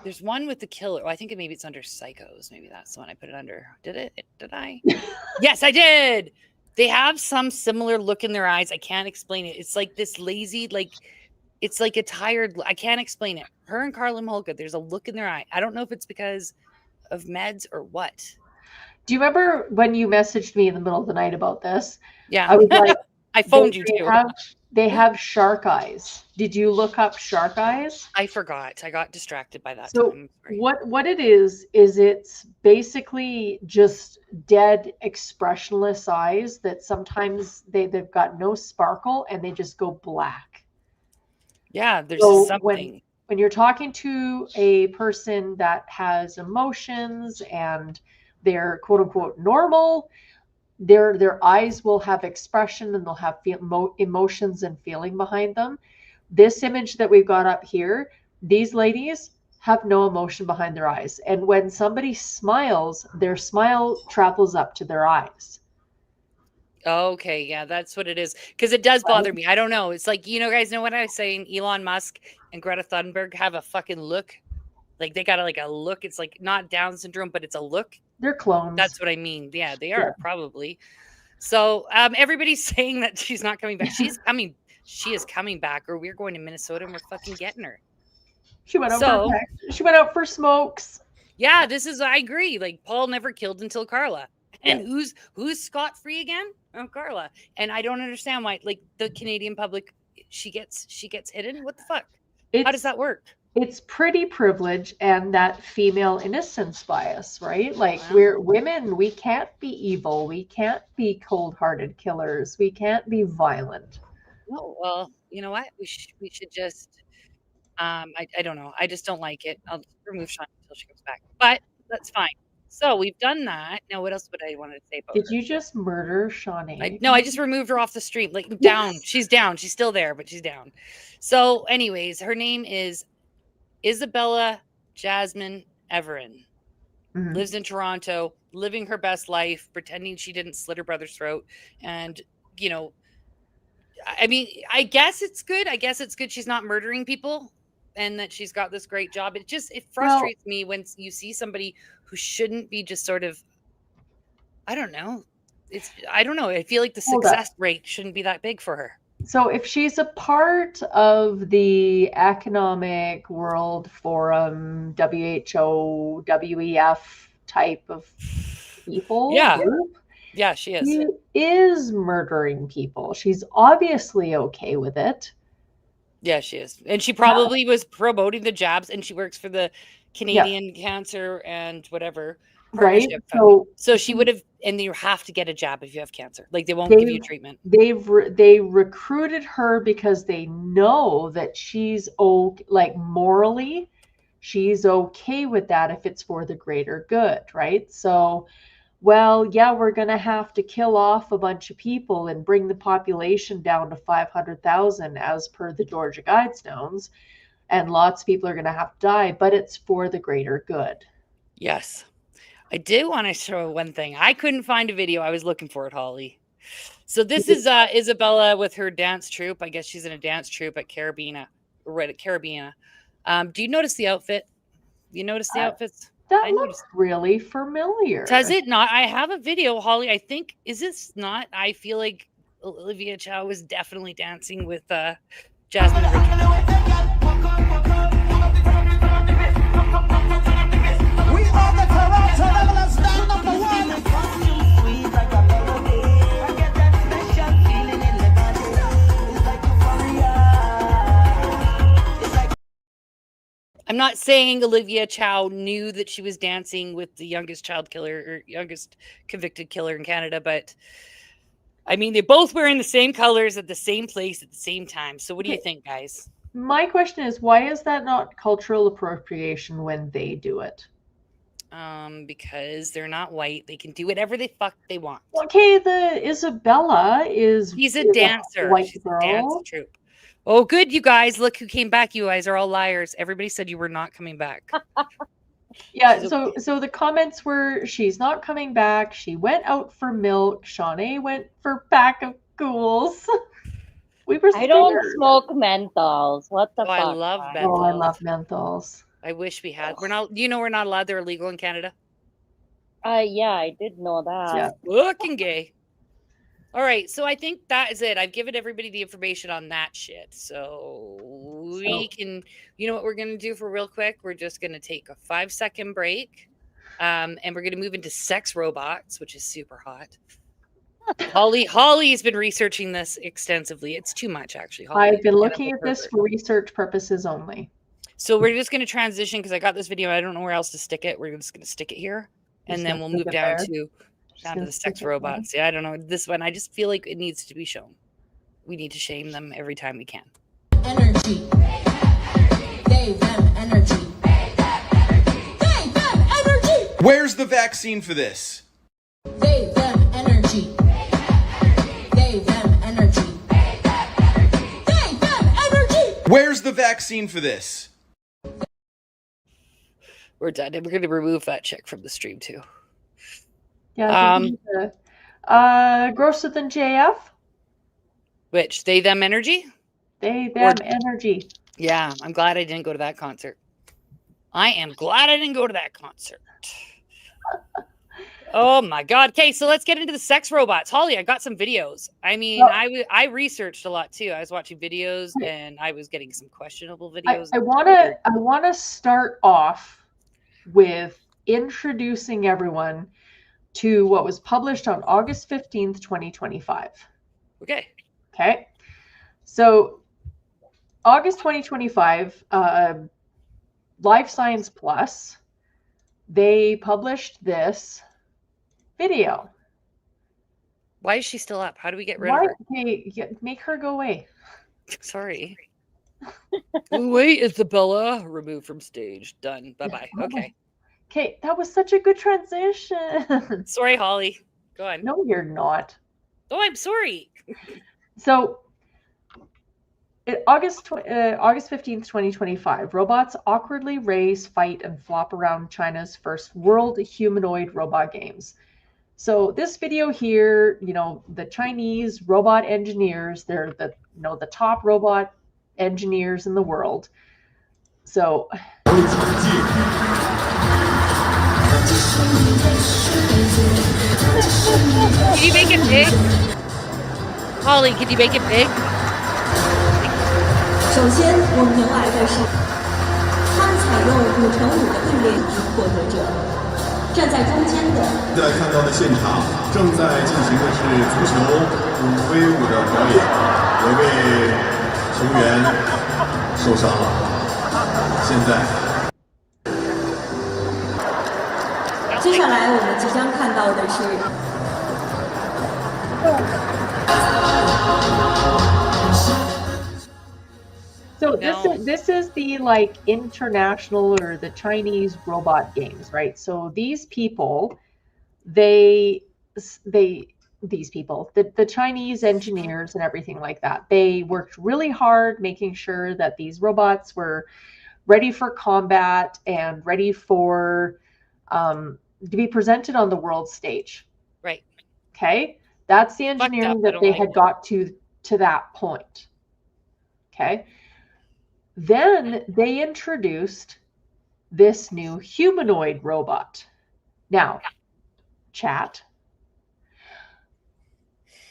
There's one with the killer. I think maybe it's under Psychos. Maybe that's the one I put it under. Did I? Yes, I did. They have some similar look in their eyes. I can't explain it. It's like this lazy, like it's like a tired. I can't explain it. Her and Carla Molka, there's a look in their eye. I don't know if it's because of meds or what. Do you remember when you messaged me in the middle of the night about this? Yeah. I was like, I phoned you too. They have shark eyes. Did you look up shark eyes? I forgot. I got distracted by that. So what it is it's basically just dead expressionless eyes that sometimes they've got no sparkle and they just go black. Yeah, there's something. When you're talking to a person that has emotions and they're quote unquote normal, their eyes will have expression and they'll have emotions and feeling behind them. This image that we've got up here, these ladies have no emotion behind their eyes. And when somebody smiles, their smile travels up to their eyes. Okay, yeah, that's what it is. Because it does bother me. I don't know. It's like, guys know what I was saying? Elon Musk and Greta Thunberg have a fucking look. Like they got a look. It's like not Down syndrome, but it's a look. They're clones. That's what I mean. Yeah, they are probably. So everybody's saying that she's not coming back. She's coming. She is coming back, or we're going to Minnesota and we're fucking getting her. She went out for smokes. Yeah, I agree. Like Paul never killed until Carla. And who's scot-free again? Oh, Carla. And I don't understand why, like the Canadian public, she gets hidden. What the fuck? How does that work? It's pretty privilege and that female innocence bias, right? Like we're women, we can't be evil. We can't be cold-hearted killers. We can't be violent. No, well, you know what? We should just, I don't know. I just don't like it. I'll remove Sean until she comes back, but that's fine. So we've done that. Now, what else would I want to say about Did you just murder Shawnee? No, I just removed her off the stream. Like down. She's down. She's still there, but she's down. So anyways, her name is Isabella Jasmine Everin. Lives in Toronto, living her best life, pretending she didn't slit her brother's throat. And, I mean, I guess it's good. She's not murdering people and that she's got this great job. It frustrates me when you see somebody who shouldn't be just sort of, I don't know. I feel like the success rate shouldn't be that big for her. So if she's a part of the Economic World Forum, WHO, WEF type of people group, yeah, she is. She is murdering people. She's obviously okay with it. Yeah, she is. And she probably was promoting the jabs, and she works for the Canadian Cancer and whatever. Right. So she would have, and you have to get a jab if you have cancer. Like they won't give you treatment. They recruited her because they know that she's morally, she's okay with that if it's for the greater good, right? So, we're going to have to kill off a bunch of people and bring the population down to 500,000 as per the Georgia Guidestones, and lots of people are going to have to die, but it's for the greater good. Yes. I do want to show one thing. I couldn't find a video. I was looking for it, Holly. So this is Isabella with her dance troupe. I guess she's in a dance troupe at Carabina. Right at Carabina. Do you notice the outfit? You notice the outfits? That looks really familiar. Does it not? I have a video, Holly. I think, is this not? I feel like Olivia Chow was definitely dancing with Jasmine Richardson. I'm not saying Olivia Chow knew that she was dancing with the youngest child killer or youngest convicted killer in Canada, but I mean, they're both wearing the same colors at the same place at the same time. So what do you think, guys? My question is, why is that not cultural appropriation when they do it? Because they're not white. They can do whatever the fuck they want. Okay, the Isabella she's a dancer. She's a dance troupe. Oh, good, you guys. Look who came back. You guys are all liars. Everybody said you were not coming back. Yeah, so the comments were, she's not coming back. She went out for milk. Shawnee went for a pack of ghouls. I don't smoke menthols. What the fuck? I love menthols. Oh, I love menthols. I wish we had. We're not. We're not allowed. They're illegal in Canada. Yeah, I did know that. Yeah. Fucking gay. All right, so I think that is it. I've given everybody the information on that shit. So we can, what we're going to do for real quick? We're just going to take a 5-second break. And we're going to move into sex robots, which is super hot. Holly's been researching this extensively. It's too much, actually. I've been looking at this for research purposes only. So we're just going to transition because I got this video. I don't know where else to stick it. We're just going to stick it here. And then we'll move down to the sex robots. Yeah, I don't know. This one, I just feel like it needs to be shown. We need to shame them every time we can. Energy. They, them, energy. They, them, energy. Where's the vaccine for this? They, them, energy. They, them, energy. They, them, energy. Where's the vaccine for this? We're done. And we're going to remove that chick from the stream too. Yeah. Grosser than JF. Which they them energy? They them energy. Yeah, I'm glad I didn't go to that concert. I am glad I didn't go to that concert. Oh my God. Okay, so let's get into the sex robots. Holly, I got some videos. I mean, I researched a lot too. I was watching videos and I was getting some questionable videos. I wanna start off with introducing everyone to what was published on August 15th, 2025. Okay. So August 2025, Life Science Plus, they published this video. Why is she still up? How do we get rid of her? Okay, make her go away. Sorry. Wait, Isabella. Removed from stage. Done. Bye-bye. Okay. Okay, that was such a good transition. Sorry, Holly. Go on. No, you're not. Oh, I'm sorry. So, August 15th, 2025, robots awkwardly race, fight, and flop around China's first world humanoid robot games. So this video here, the Chinese robot engineers, they're the top robot engineers in the world. So can you make it big? Holly, can you make it big? 首先，我们迎来的是他采用5×5的队列与获得者，站在中间的。现在看到的现场正在进行的是足球5v5的表演，有位球员受伤了，现在。 接下来我们即将看到的是。So this is the international or the Chinese robot games, right? So these people, the Chinese engineers and everything like that, they worked really hard making sure that these robots were ready for combat and ready for to be presented on the world stage. Right. Okay. That's the engineering that they had got to that point. Okay. Then they introduced this new humanoid robot. Now, chat,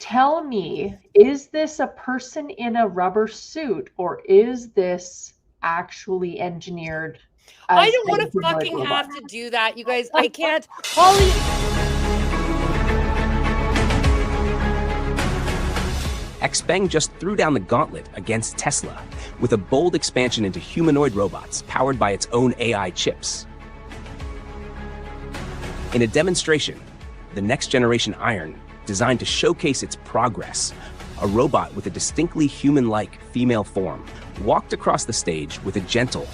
tell me, is this a person in a rubber suit or is this actually engineered? I don't want to fucking have to do that, you guys. I can't. Holly. XPeng just threw down the gauntlet against Tesla with a bold expansion into humanoid robots powered by its own AI chips. In a demonstration, the next-generation Iron, designed to showcase its progress, a robot with a distinctly human-like female form walked across the stage with a gentle.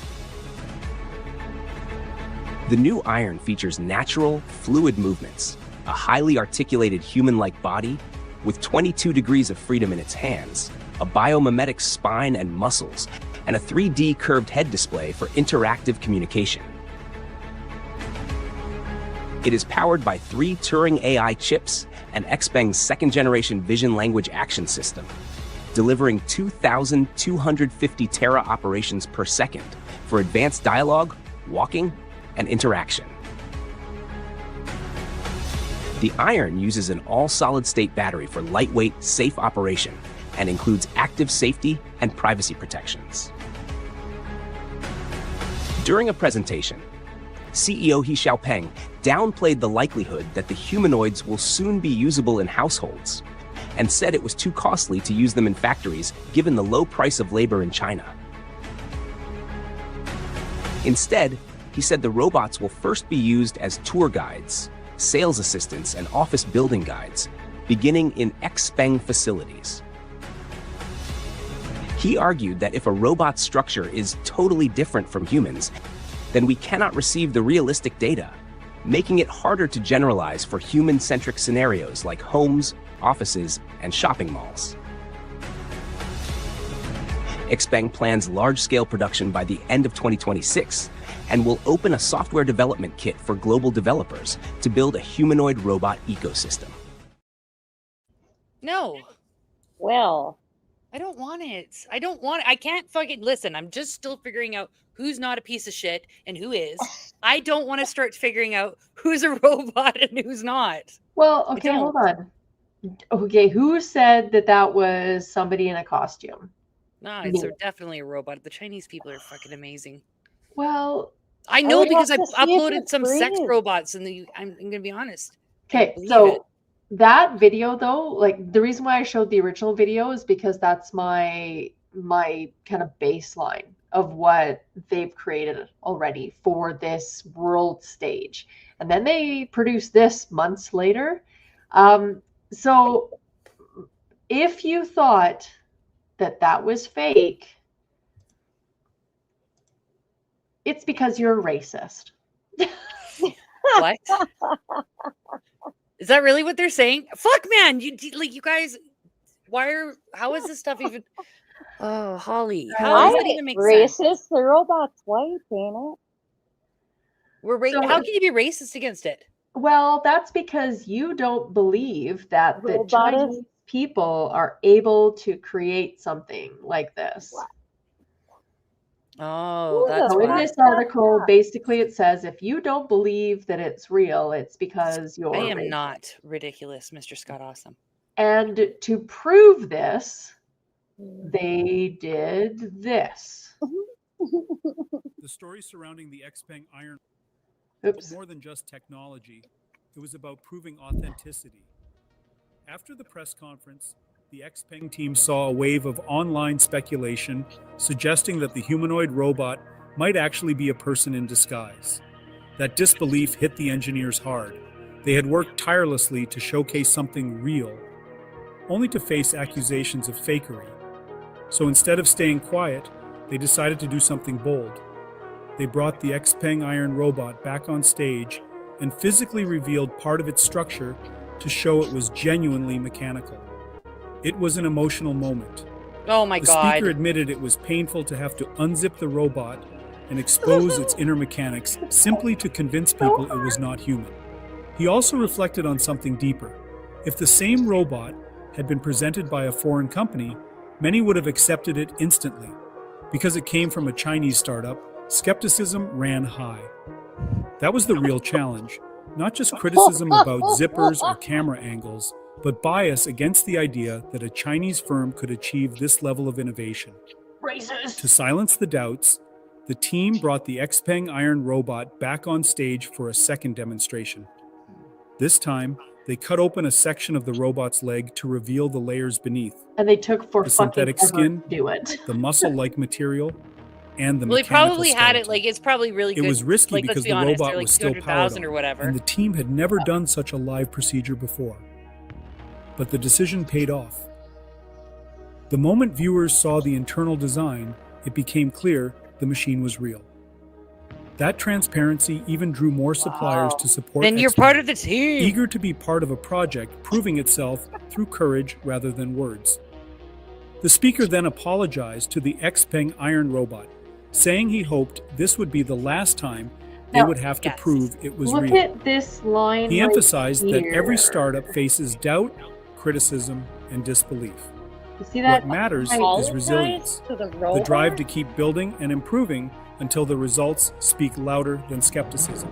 The new Iron features natural, fluid movements, a highly articulated human-like body, with 22 degrees of freedom in its hands, a biomimetic spine and muscles, and a 3D curved head display for interactive communication. It is powered by 3 Turing AI chips and XPeng's second-generation vision language action system, delivering 2,250 tera operations per second for advanced dialogue walking, and interaction. The Iron uses an all-solid-state battery for lightweight, safe operation and includes active safety and privacy protections. During a presentation, CEO He Xiaopeng downplayed the likelihood that the humanoids will soon be usable in households and said it was too costly to use them in factories given the low price of labor in China. Instead, he said the robots will first be used as tour guides, sales assistants, and office building guides, beginning in Xpeng facilities. He argued that if a robot's structure is totally different from humans, then we cannot receive the realistic data, making it harder to generalize for human-centric scenarios like homes, offices, and shopping malls. Xpeng plans large-scale production by the end of 2026 and will open a software development kit for global developers to build a humanoid robot ecosystem. No. Well, I don't want it. I don't want it. I can't fucking listen. I'm just still figuring out who's not a piece of shit and who is. I don't want to start figuring out who's a robot and who's not. Well, okay, hold on. Okay, who said that that was somebody in a costume? No, it's definitely a robot. The Chinese people are fucking amazing. Well, I know would because have I to see if uploaded it's some sex real. robots and I'm going to be honest. Okay, so that video though, like the reason why I showed the original video is because that's my kind of baseline of what they've created already for this world stage. And then they produced this months later. So if you thought that that was fake, it's because you're a racist. What? Is that really what they're saying? Fuck, man. You guys, how is this stuff even? Oh, Holly, how does that even make sense? Racist? The robot's white, ain't it? How can you be racist against it? Well, that's because you don't believe that the Robot Chinese people are able to create something like this. Oh, that's so in why. this article, basically it says if you don't believe that it's real, it's because you're I am racist. not ridiculous, Mr. Scott Awesome. And to prove this, they did this. The story surrounding the Xpeng Iron was more than just technology. It was about proving authenticity. After the press conference, the Xpeng team saw a wave of online speculation suggesting that the humanoid robot might actually be a person in disguise. That disbelief hit the engineers hard. They had worked tirelessly to showcase something real, only to face accusations of fakery. So instead of staying quiet, they decided to do something bold. They brought the Xpeng Iron robot back on stage and physically revealed part of its structure to show it was genuinely mechanical. It was an emotional moment. Oh my God. God. The speaker admitted it was painful to have to unzip the robot and expose its inner mechanics simply to convince people it was not human. He also reflected on something deeper. If the same robot had been presented by a foreign company, many would have accepted it instantly. Because it came from a Chinese startup, skepticism ran high. That was the real challenge, not just criticism about zippers or camera angles, but bias against the idea that a Chinese firm could achieve this level of innovation. Racist. To silence the doubts, the team brought the Xpeng Iron robot back on stage for a second demonstration. This time, they cut open a section of the robot's leg to reveal the layers beneath. And they took for the fucking synthetic ever skin, to do it. the muscle-like material, and the Well, they mechanical probably had it skeleton. like it's probably really It good. was risky like, let's because be the honest, robot they're like was still powered 200,000 on, or whatever. and the team had never done such a live procedure before. But the decision paid off. The moment viewers saw the internal design, it became clear the machine was real. That transparency even drew more suppliers to support Then you're Xpeng, part of the team. eager to be part of a project proving itself through courage rather than words. The speaker then apologized to the Xpeng Iron robot, saying he hoped this would be the last time they Now, would have to prove it was Look real. at this line. He right emphasized that here. every startup faces doubt, criticism, and disbelief. You see that? What matters Right. is resilience, To the the robot? drive to keep building and improving until the results speak louder than skepticism.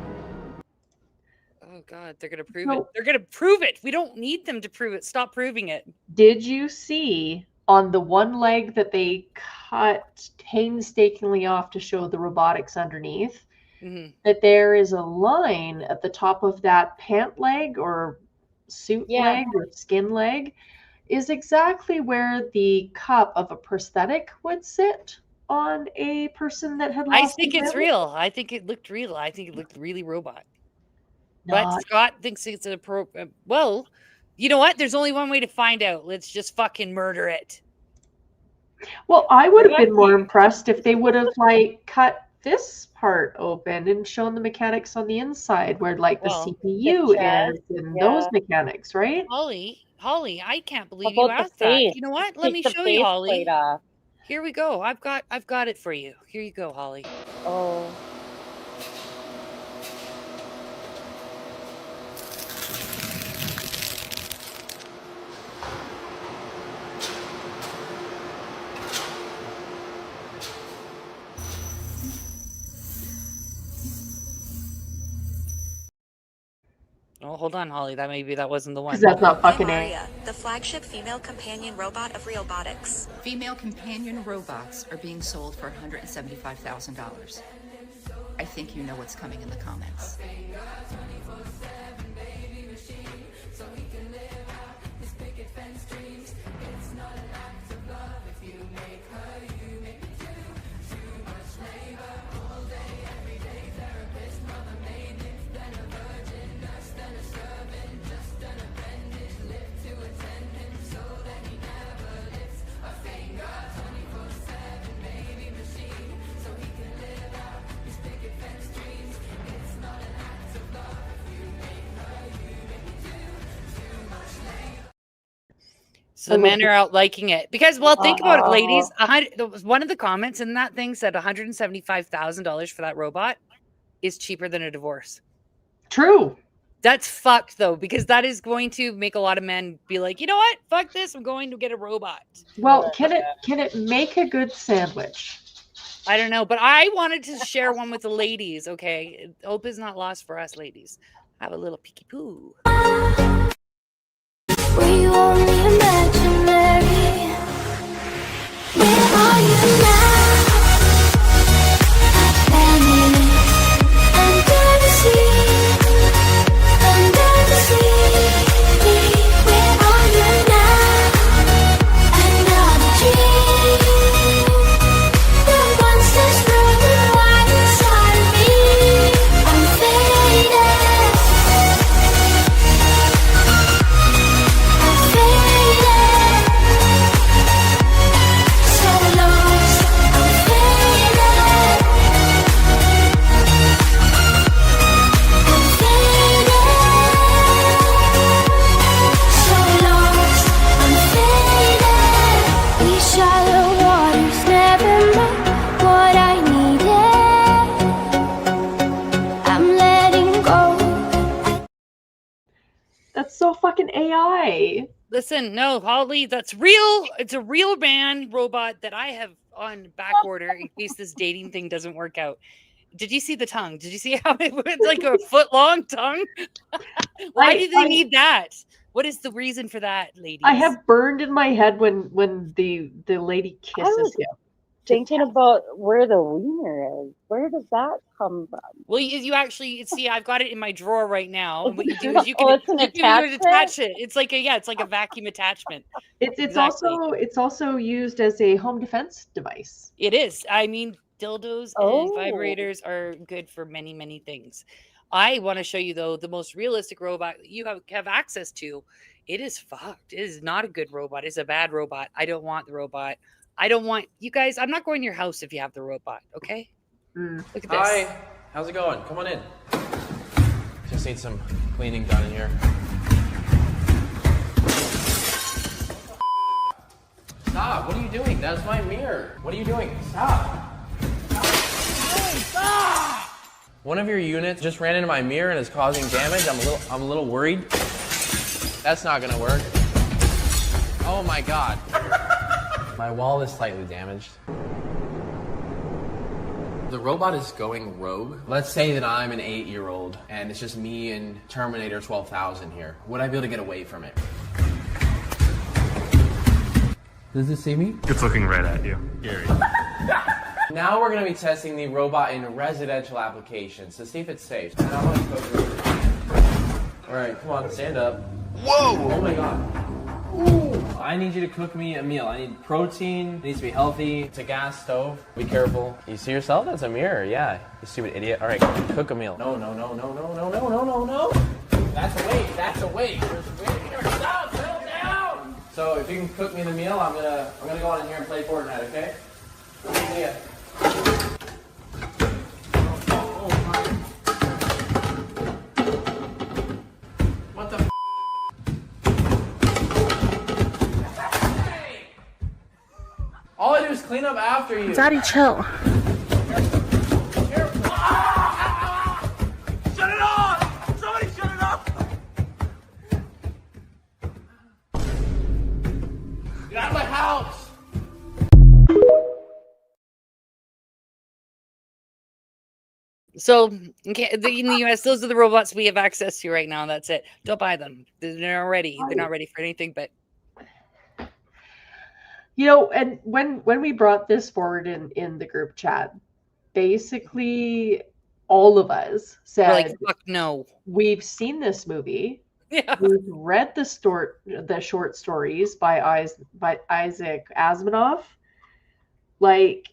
Oh God, they're gonna prove it. They're gonna prove it. We don't need them to prove it. Stop proving it. Did you see on the one leg that they cut painstakingly off to show the robotics underneath, that there is a line at the top of that pant leg or suit leg or skin leg is exactly where the cup of a prosthetic would sit on a person that had lost I think it's real. I think it looked real. I think it looked really robot. But Scott thinks it's an appropriate. Well, you know what? There's only one way to find out. Let's just fucking murder it. Well, I would have been more impressed if they would have like cut this part open and shown the mechanics on the inside where like the CPU is and those mechanics, right? Holly, I can't believe you asked that. You know what? Let me show you, Holly. Here we go. I've got it for you. Here you go, Holly. Oh. Oh, hold on, Holly. That wasn't the one. Because that's not fucking Maria, the flagship female companion robot of Realbotics. Female companion robots are being sold for $175,000. I think you know what's coming in the comments. So the men are out liking it because, well, think about it, ladies. One of the comments in that thing said $175,000 for that robot is cheaper than a divorce. True. That's fucked though, because that is going to make a lot of men be like, you know what? Fuck this. I'm going to get a robot. Well, can it make a good sandwich? I don't know, but I wanted to share one with the ladies. Okay, hope is not lost for us, ladies. Have a little peeky poo. Were you only imaginary? Where are you now? Under the sea, where are you now? Another dream. The monsters running wild inside of me. I'm faded. That's so fucking AI. Listen, no, Holly, that's real. It's a real man robot that I have on back order in case this dating thing doesn't work out. Did you see the tongue? Did you see how it was like a foot long tongue? Why do they need that? What is the reason for that, ladies? I have burned in my head when the lady kisses him. Thinking about where the wiener is. Where does that come from? Well, you actually see, I've got it in my drawer right now. And what you do is you can, it's an attach it. It's like a vacuum attachment. It's also used as a home defense device. It is. I mean, dildos and vibrators are good for many, many things. I want to show you though the most realistic robot that you have access to. It is fucked. It is not a good robot. It's a bad robot. I don't want the robot. I don't want you guys. I'm not going to your house if you have the robot. Okay. Look at this. Hi. How's it going? Come on in. Just need some cleaning done in here. Stop. What are you doing? That's my mirror. What are you doing? Stop. Stop. One of your units just ran into my mirror and is causing damage. I'm a little worried. That's not gonna work. Oh my God. My wall is slightly damaged. The robot is going rogue. Let's say that I'm an 8-year-old and it's just me and Terminator 12,000 here. Would I be able to get away from it? Does it see me? It's looking right at you. Gary. Now we're going to be testing the robot in residential applications to see if it's safe. And I'm gonna All right, come on, stand up. Whoa! Oh my god. Ooh. I need you to cook me a meal. I need protein. It needs to be healthy. It's a gas stove. Be careful. You see yourself? That's a mirror. Yeah. You stupid idiot. All right, cook a meal. No. That's a weight. That's a weight. There's a weight here. Stop. Settle down. So if you can cook me the meal, I'm gonna go on in here and play Fortnite. Okay? Yeah. What the? All I do is clean up after you. Daddy, chill. Shut it off! Somebody shut it off! Get out of my house! So in the US, those are the robots we have access to right now. That's it. Don't buy them. They're not ready for anything. But and when we brought this forward in the group chat, basically all of us said, we're like, fuck no. We've seen this movie. Yeah. We've read the short stories by Isaac Asimov. Like,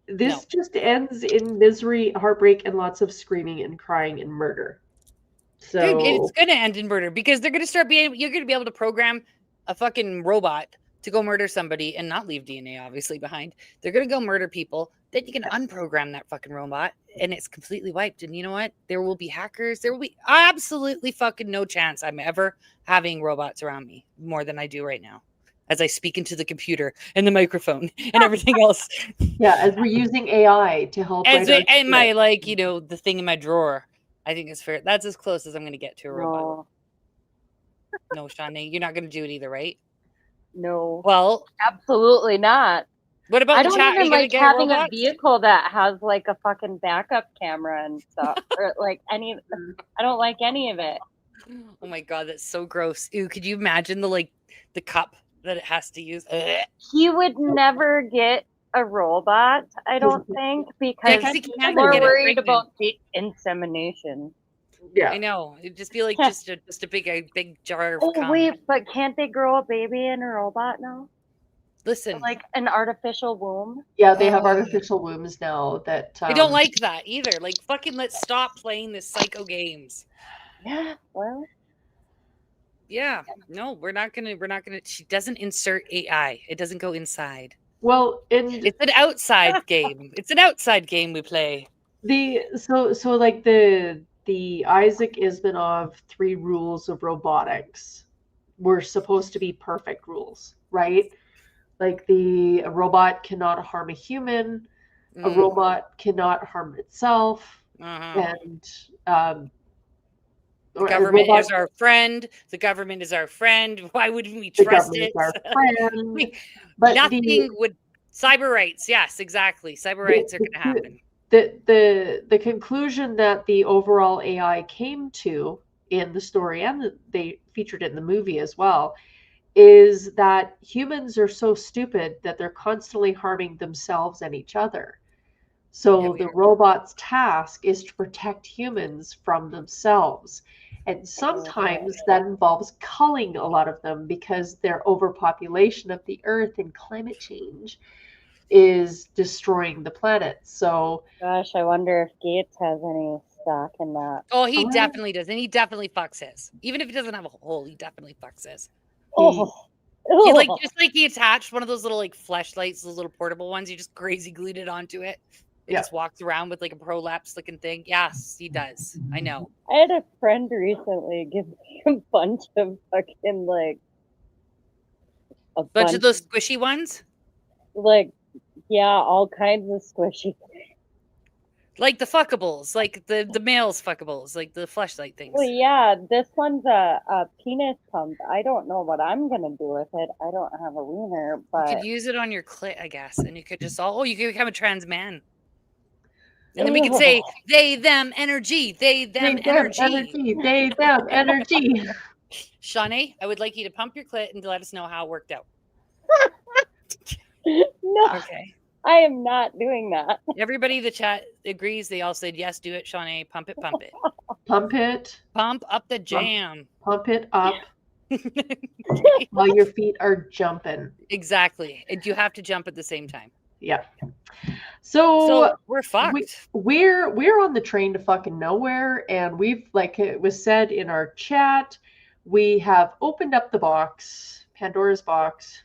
this just ends in misery, heartbreak, and lots of screaming and crying and murder. So dude, it's gonna end in murder because they're gonna you're gonna be able to program a fucking robot to go murder somebody and not leave DNA obviously behind. They're gonna go murder people. Then you can unprogram that fucking robot and it's completely wiped. And you know what? There will be hackers. There will be absolutely fucking no chance I'm ever having robots around me more than I do right now, as I speak into the computer and the microphone and everything else. Yeah, as we're using AI to help. And my the thing in my drawer. I think it's fair. That's as close as I'm going to get to a robot. No, Shawnee, you're not going to do it either, right? No. Well, absolutely not. What about I the don't chat? even like having a vehicle that has like a fucking backup camera and stuff, or like I don't like any of it. Oh my god, that's so gross. Ew, could you imagine the cup that it has to use? He would never get a robot, I don't think, because people are worried about the insemination. Yeah, I know. It'd just be like just a big jar of cum. Wait, but can't they grow a baby in a robot now? Listen, like an artificial womb. Yeah, they have artificial wombs now. That I don't like that either. Like, fucking, let's stop playing this psycho games. Yeah, well. Yeah, no, we're not gonna. She doesn't insert AI. It doesn't go inside. Well, it's an outside game. It's an outside game we play. So like the Isaac Asimov 3 rules of robotics were supposed to be perfect rules, right? Like a robot cannot harm a human, a robot cannot harm itself, and the government is our friend. The government is our friend. Why wouldn't we trust it? Our friend. But nothing would. Cyber rights, yes, exactly. Cyber rights are going to happen. The conclusion that the overall AI came to in the story, and they featured it in the movie as well, is that humans are so stupid that they're constantly harming themselves and each other. So the robot's task is to protect humans from themselves. And sometimes that involves culling a lot of them because their overpopulation of the earth and climate change is destroying the planet. So gosh, I wonder if Gates has any stock in that. Oh, he definitely does. And he definitely fucks his. Even if he doesn't have a hole, he definitely fucks his. He just like he attached one of those little like fleshlights, those little portable ones. He just crazy glued it onto it. It just walks around with like a prolapse looking thing. Yes, he does. I know. I had a friend recently give me a bunch of fucking like a bunch of those squishy ones. Like, yeah, all kinds of squishy. Like the fuckables, like the male's fuckables, like the fleshlight things. Well, yeah, this one's a penis pump. I don't know what I'm gonna do with it. I don't have a wiener, but you could use it on your clit, I guess, and you could just you could become a trans man. And then we can say they, them, energy. They, them, energy. They, them, energy. Shawnee, I would like you to pump your clit and to let us know how it worked out. No. Okay. I am not doing that. Everybody in the chat agrees. They all said, yes, do it, Shawnee. Pump it, pump it. Pump it. Pump up the jam. Pump it up. While your feet are jumping. Exactly. And you have to jump at the same time. Yeah. So we're fucked. We're on the train to fucking nowhere, and we've, like it was said in our chat, we have opened up the box, Pandora's box.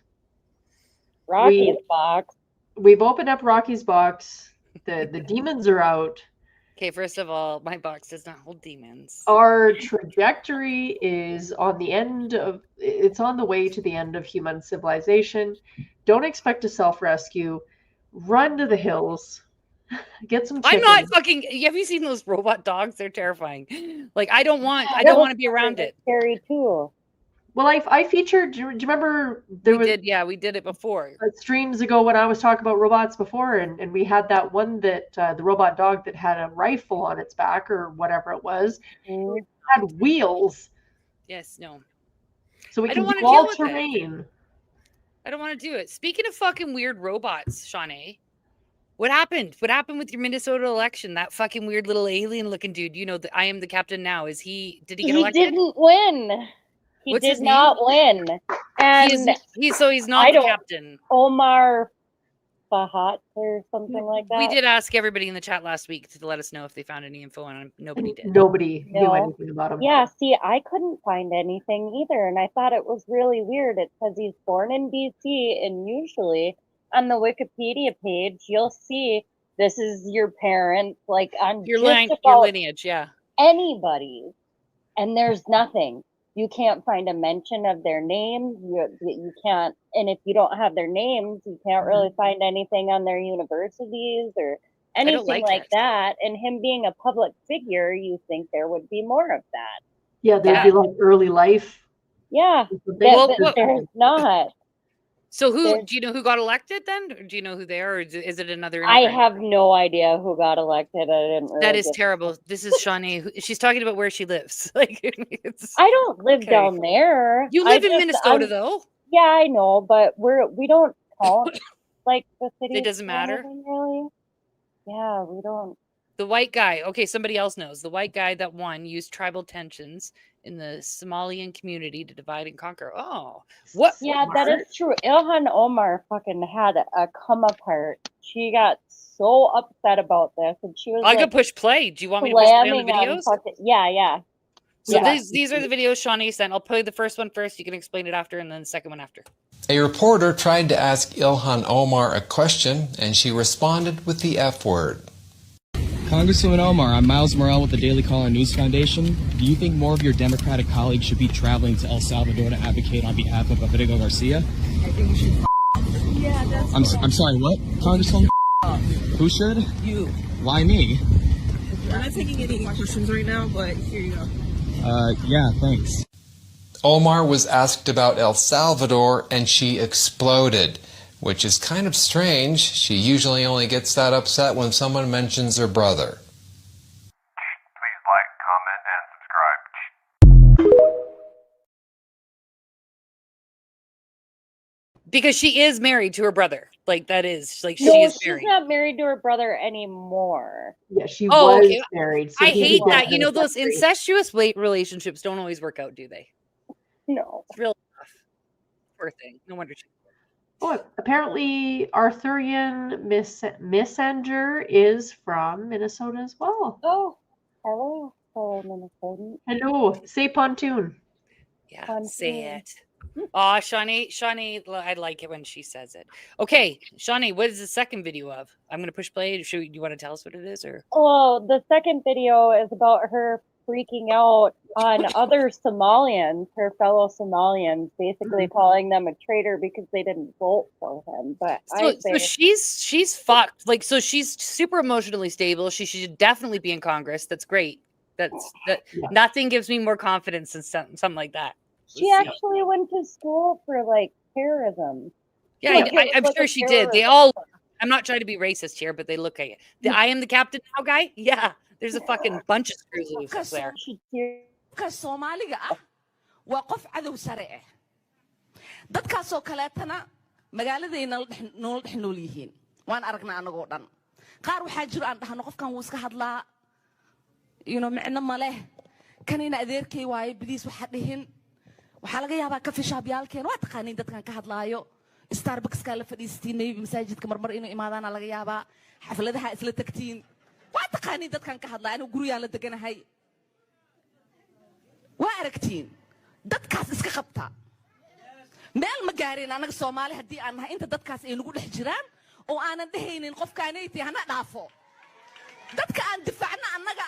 Rocky's box. We've opened up Rocky's box. The demons are out. Okay, first of all, my box does not hold demons. Our trajectory is on the way to the end of human civilization. Don't expect a self-rescue. Run to the hills. Get some chicken. I'm not fucking. Have you seen those robot dogs? They're terrifying. Like, I don't want to be around it. Scary too. Well, I featured. Do you remember we did it before. Streams ago when I was talking about robots before, and we had that one that the robot dog that had a rifle on its back or whatever it was. It had wheels. Yes, no. So we can do all terrain. I don't want to do it. Speaking of fucking weird robots, Shawnee, what happened? What happened with your Minnesota election? That fucking weird little alien looking dude. You know that I am the captain now. Did he get elected? He didn't win. He did not win. And he's not the captain. Omar Fahat or something like that. We did ask everybody in the chat last week to let us know if they found any info on him. Nobody did. Nobody knew anything about him. Yeah, see, I couldn't find anything either, and I thought it was really weird. It says he's born in BC, and usually on the Wikipedia page, you'll see this is your parent, like on your lineage, yeah. Anybody, and there's nothing. You can't find a mention of their names. You can't, and if you don't have their names, you can't really find anything on their universities or anything like that. And him being a public figure, you think there would be more of that. Yeah, there'd be like early life. Yeah, there's not. So do you know who got elected then? Or do you know who they are? Or is it another? I have no idea who got elected. I didn't really that is terrible. This is Shawnee. She's talking about where she lives. Like, I don't live down there. You live in Minnesota though. Yeah, I know, but we don't count like the city. It doesn't matter. Really? Yeah, we don't. The white guy. Okay, somebody else knows. The white guy that won used tribal tensions in the Somalian community to divide and conquer. Oh, what? Yeah, that is true. Ilhan Omar fucking had a come apart. She got so upset about this, and she was. I could push play. Do you want me to push play on the videos? Yeah. So these are the videos Shawnee sent. I'll play the first one first. You can explain it after, and then the second one after. A reporter tried to ask Ilhan Omar a question, and she responded with the F word. Congresswoman Omar, I'm Miles Morrell with the Daily Caller News Foundation. Do you think more of your Democratic colleagues should be traveling to El Salvador to advocate on behalf of Bigot Garcia? I think you should. Yeah, that's. I'm sorry, what? Congresswoman? Who should? You. Why me? We're not taking any questions right now, but here you go. Yeah, thanks. Omar was asked about El Salvador, and she exploded, which is kind of strange. She usually only gets that upset when someone mentions her brother. Please like, comment, and subscribe. Because she is married to her brother. Like, that is, like, no, she is married. She's not married to her brother anymore. Yeah, she was okay. married. So I hate that. You know, those incestuous relationships don't always work out, do they? No. It's real tough. Poor thing. No wonder she. Oh, apparently Arthurian Messenger is from Minnesota as well. Oh, hello, Minnesota. Hello, say pontoon. Yeah, say it. Oh, Shawnee, I like it when she says it. Okay, Shawnee, what is the second video of? I'm going to push play. Do you want to tell us what it is? Or? Oh, the second video is about her freaking out on other Somalians, her fellow Somalians, basically calling them a traitor because they didn't vote for him. But so she's fucked. Like, so she's super emotionally stable. She should definitely be in Congress. That's great. Nothing gives me more confidence than something like that. She actually went to school for like terrorism. Yeah, I'm sure she did. They all I'm not trying to be racist here, but they look at you. The I am the captain now guy? Yeah. There's a fucking bunch of screws loose up there. Soomaaliga ah waa qof cadow sare ah. Dadkaasoo kaleetana magaaladayna nolol dhex nool yihiin. Waan aragnaa anagoo dhan. Qaar waxaa jiro aan dhahno qofkan wuu iska hadlaa. Micno ma leh. Kanina adeerkay waaye biliis waxa dhihin. Waxaa laga yaabaa ka fishaabiyaalkeen waa taqaaniin dadkan ka hadlaayo. Starbucks ka la fadhiistinay masaajidka marmar inuu imaadana laga yaabaa. Xafladaha isla tagtiin. Waa taqaaniin dadkan ka hadlaa inuu guriyaan la deganahay. Waa aragtiin. Dadkaas iska qabta. Meel ma gaarin anaga Soomaali haddii aan nahay inta dadkaas ay nagu dhex jiraan oo aanan dhehaynin qofkaanaytii hana dhaafo. dadka aan difaacna annaga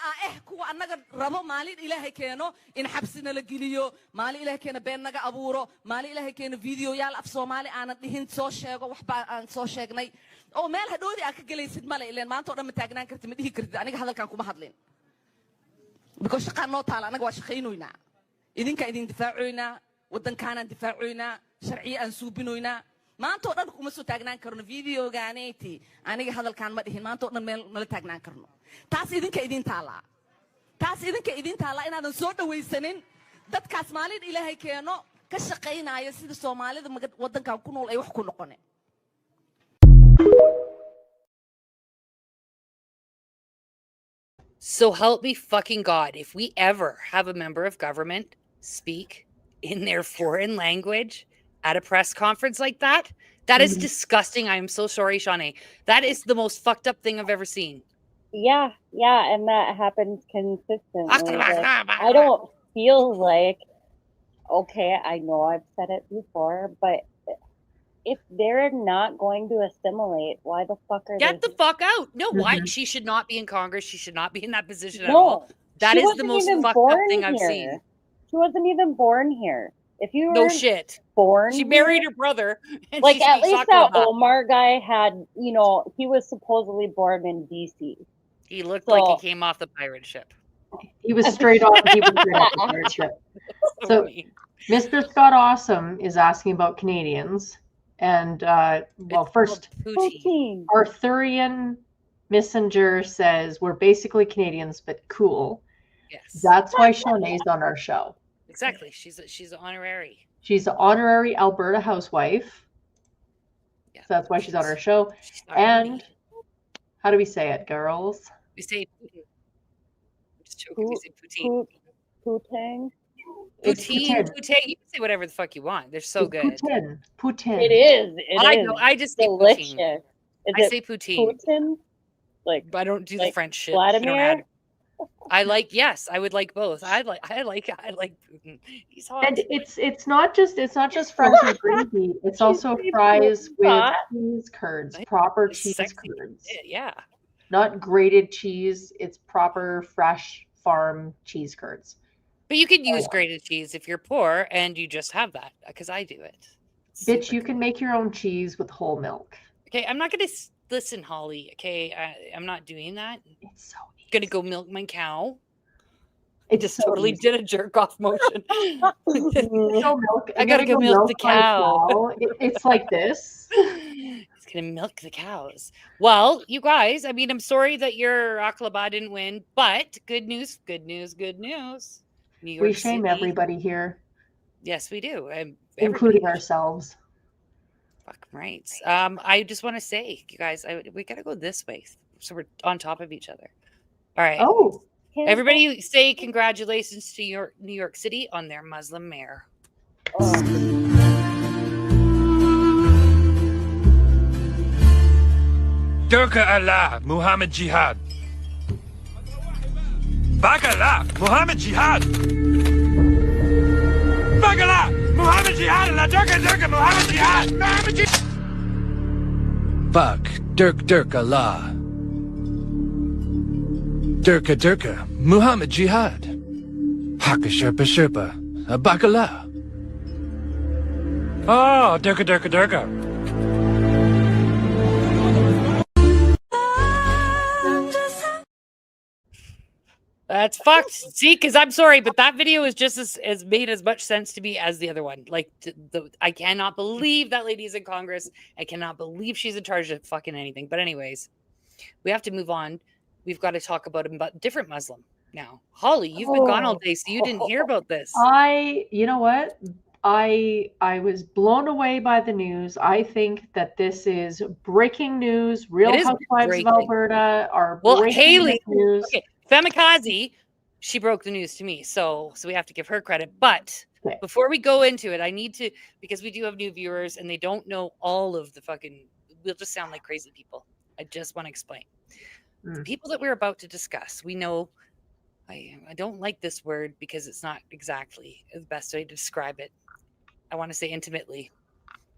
kuwa annaga rabo maalin ilaahay keeno in xabsina la geliyo maalin ilaahay keeno been naga abuuro maalin ilaahay keeno video yaal af Soomaali aanan dhihin soo sheego waxba aan soo sheegnay oo meel hadhoodii aad ka galaysid male ileen maanta oo dhan ma taagnaan kartid ma dhihi kartid aniga hadalkan kuma hadlin because shaqaan noo taala anaga waa shaqaynoynaa idinka idin difaacoynaa waddankaanaan difaacoynaa sharciyo aan suubinoynaa maanta oo dhan kuma soo taagnaan karno videogaaneyti aniga hadalkan ma dhihin maanta oo dhan meel nala taagnaan karno taas idinka idin taala inaadan soo dhawaysanin dadkaas maalin ilaahay keeno ka shaqaynaayo sida Soomaalida waddankan ku nool ay wax ku noqoneen. So help me fucking God, if we ever have a member of government speak in their foreign language at a press conference like that, that is disgusting. I am so sorry, Shawnee. That is the most fucked up thing I've ever seen. Yeah, and that happens consistently. I don't feel like, okay, I know I've said it before, but if they're not going to assimilate, why the fuck are they? Get the fuck out. No, why? She should not be in Congress. She should not be in that position at all. That is the most fucked up thing I've seen. She wasn't even born here. If you no shit. Born she married her brother. And like at least that Omar guy had, he was supposedly born in DC. He looked like he came off the pirate ship. He was straight off the pirate ship. So Mr. Scott Awesome is asking about Canadians. And first, Arthurian Messenger says we're basically Canadians, but cool. Yes. That's why Shawnee's on our show. Exactly. She's an honorary. She's an honorary Alberta housewife. Yeah. So that's why she's on our show. And how do we say it, girls? We say poutine. I'm just joking. We say poutine. Poutine. Poutine. You can say whatever the fuck you want. They're so good. Poutine. It is. I know. I just say delicious. Poutine. I say poutine. Poutine? Like, but I don't do the French shit. Vladimir? I would like both. I like Putin. He's hot. And it's not just fries and gravy. It's also fries with cheese curds, proper cheese curds. Yeah. Not grated cheese. It's proper fresh farm cheese curds. But you can use grated cheese if you're poor and you just have that, because I do it. Bitch, you can make your own cheese with whole milk. Okay, I'm not going to listen, Holly. Okay, I'm not doing that. It's so easy. Gonna go milk my cow. I just totally did a jerk off motion. I gotta go milk the cow. It's like this. It's gonna milk the cows. Well, you guys, I mean, I'm sorry that your Aqlaba didn't win, but good news. New York we shame City. Everybody here. Yes, we do. Including ourselves. Fuck right. I just want to say, you guys, we gotta go this way, so we're on top of each other. All right. Oh. Everybody say congratulations to New York City on their Muslim mayor. Durka Allah, Muhammad Jihad. Bagala, Muhammad Jihad. Bagala, Muhammad Jihad. Allah, Durka, Muhammad Jihad. Muhammad Jihad. Fuck, Durk Allah. Durka, Muhammad Jihad. Haka Sherpa, Bakala. Oh, Durka. That's fucked. See, because I'm sorry, but that video is just as made as much sense to me as the other one. Like, I cannot believe that lady is in Congress. I cannot believe she's in charge of fucking anything. But anyways, we have to move on. We've got to talk about a different Muslim now. Holly, you've been gone all day, so you didn't hear about this. You know what? I was blown away by the news. I think that this is breaking news. Real Housewives of Alberta are breaking Haley, news. Okay, Femikazi, she broke the news to me, so we have to give her credit. But before we go into it, I need to, because we do have new viewers and they don't know all of the fucking. We'll just sound like crazy people. I just want to explain. The people that we're about to discuss, we know. I don't like this word because it's not exactly the best way to describe it. I want to say intimately.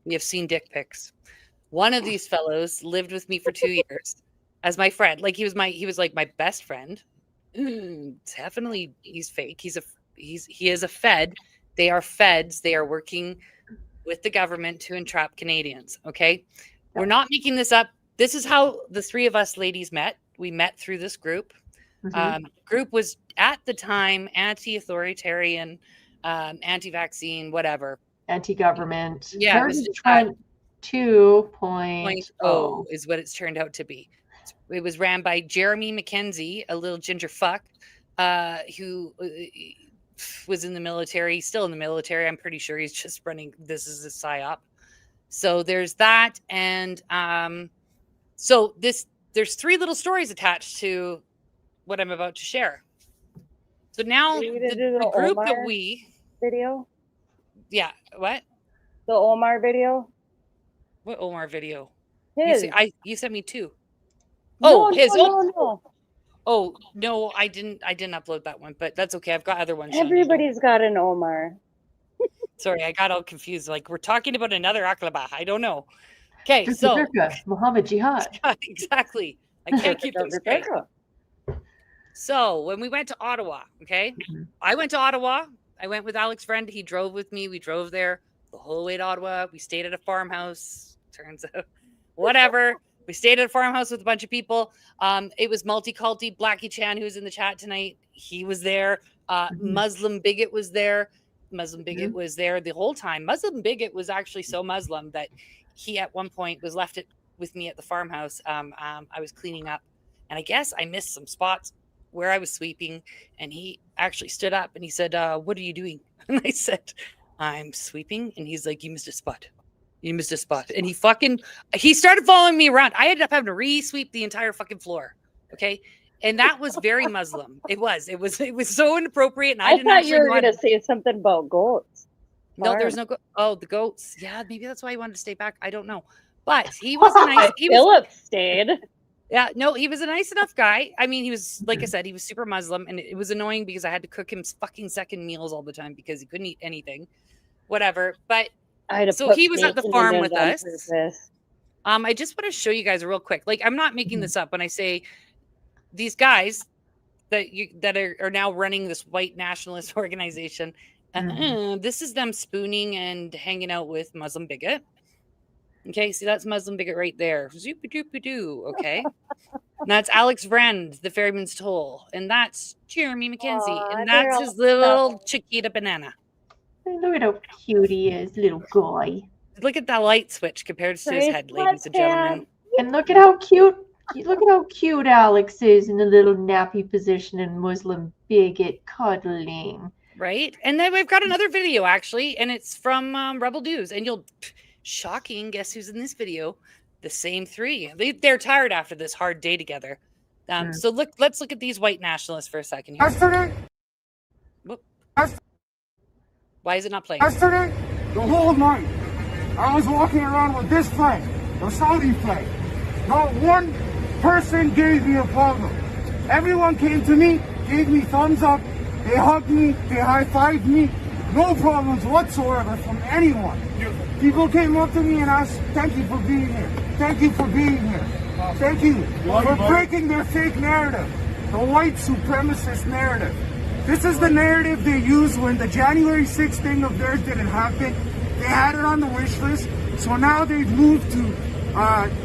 We have seen dick pics. One of these fellows lived with me for 2 years as my friend. Like he was like my best friend. Definitely he's fake. He is a Fed. They are Feds. They are working with the government to entrap Canadians. Okay. We're not making this up. This is how the three of us ladies met. We met through this group. Group was at the time anti-authoritarian, anti-vaccine, whatever. Anti-government. Yeah, it was Trend 2.0 is what it's turned out to be. It was ran by Jeremy Mackenzie, a little ginger fuck, who was in the military, still in the military. I'm pretty sure he's just running. This is a psyop. So there's that, and so there's three little stories attached to what I'm about to share. So now the group Omar that we video. Yeah, what? The Omar video. What Omar video? His. You sent me two. No, his. No. Oh no, I didn't upload that one, but that's okay. I've got other ones. Everybody's got an Omar. Sorry, I got all confused. Like we're talking about another Aqlabah. I don't know. Okay, so Muhammad Jihad. Exactly. I can't keep them straight. So when we went to Ottawa, okay, I went to Ottawa. I went with Alex Vriend. He drove with me. We drove there the whole way to Ottawa. We stayed at a farmhouse. Turns out, whatever. We stayed at a farmhouse with a bunch of people. It was multi-culti. Blackie Chan, who's in the chat tonight, he was there. Muslim Bigot was there. Muslim Bigot was there the whole time. Muslim Bigot was actually so Muslim that he at one point was left with me at the farmhouse. I was cleaning up, and I guess I missed some spots where I was sweeping, and he actually stood up and he said, "What are you doing?" And I said, "I'm sweeping." And he's like, "You missed a spot. You missed a spot." And he started following me around. I ended up having to re-sweep the entire fucking floor. Okay. And that was very Muslim. It was so inappropriate. And I thought you were going to say something about goats. No, there was no the goats. Yeah, maybe that's why he wanted to stay back. I don't know. But he was a nice. Philip stayed. Yeah, no, he was a nice enough guy. I mean, he was, like I said, he was super Muslim, and it was annoying because I had to cook him fucking second meals all the time because he couldn't eat anything, whatever. But so he was at the farm with us. I just want to show you guys real quick. Like, I'm not making this up when I say these guys that are now running this white nationalist organization. This is them spooning and hanging out with Muslim Bigot. Okay, see, that's Muslim Bigot right there. Zoop-a-doop-a-doo, okay? And that's Alex Vriend, the Ferryman's Toll. And that's Jeremy Mackenzie. And that's his little Chiquita banana. Look at how cute he is, little guy. Look at that light switch compared to his head, ladies and gentlemen. And look at how cute Alex is in the little nappy position in Muslim Bigot cuddling. Right? And then we've got another video, actually, and it's from Rebel News. And you'll... Shocking. Guess who's in this video? The same three. They're tired after this hard day together. So let's look at these white nationalists for a second here. Yesterday? Why is it not playing? Yesterday, the whole night, I was walking around with this flag, the Saudi flag. Not one person gave me a problem. Everyone came to me, gave me thumbs up, they hugged me, they high-fived me. No problems whatsoever from anyone. People came up to me and asked, "Thank you for being here. Thank you for being here. Thank you for breaking their fake narrative, the white supremacist narrative." This is the narrative they used when the January 6th thing of theirs didn't happen. They had it on the wish list. So now they've moved to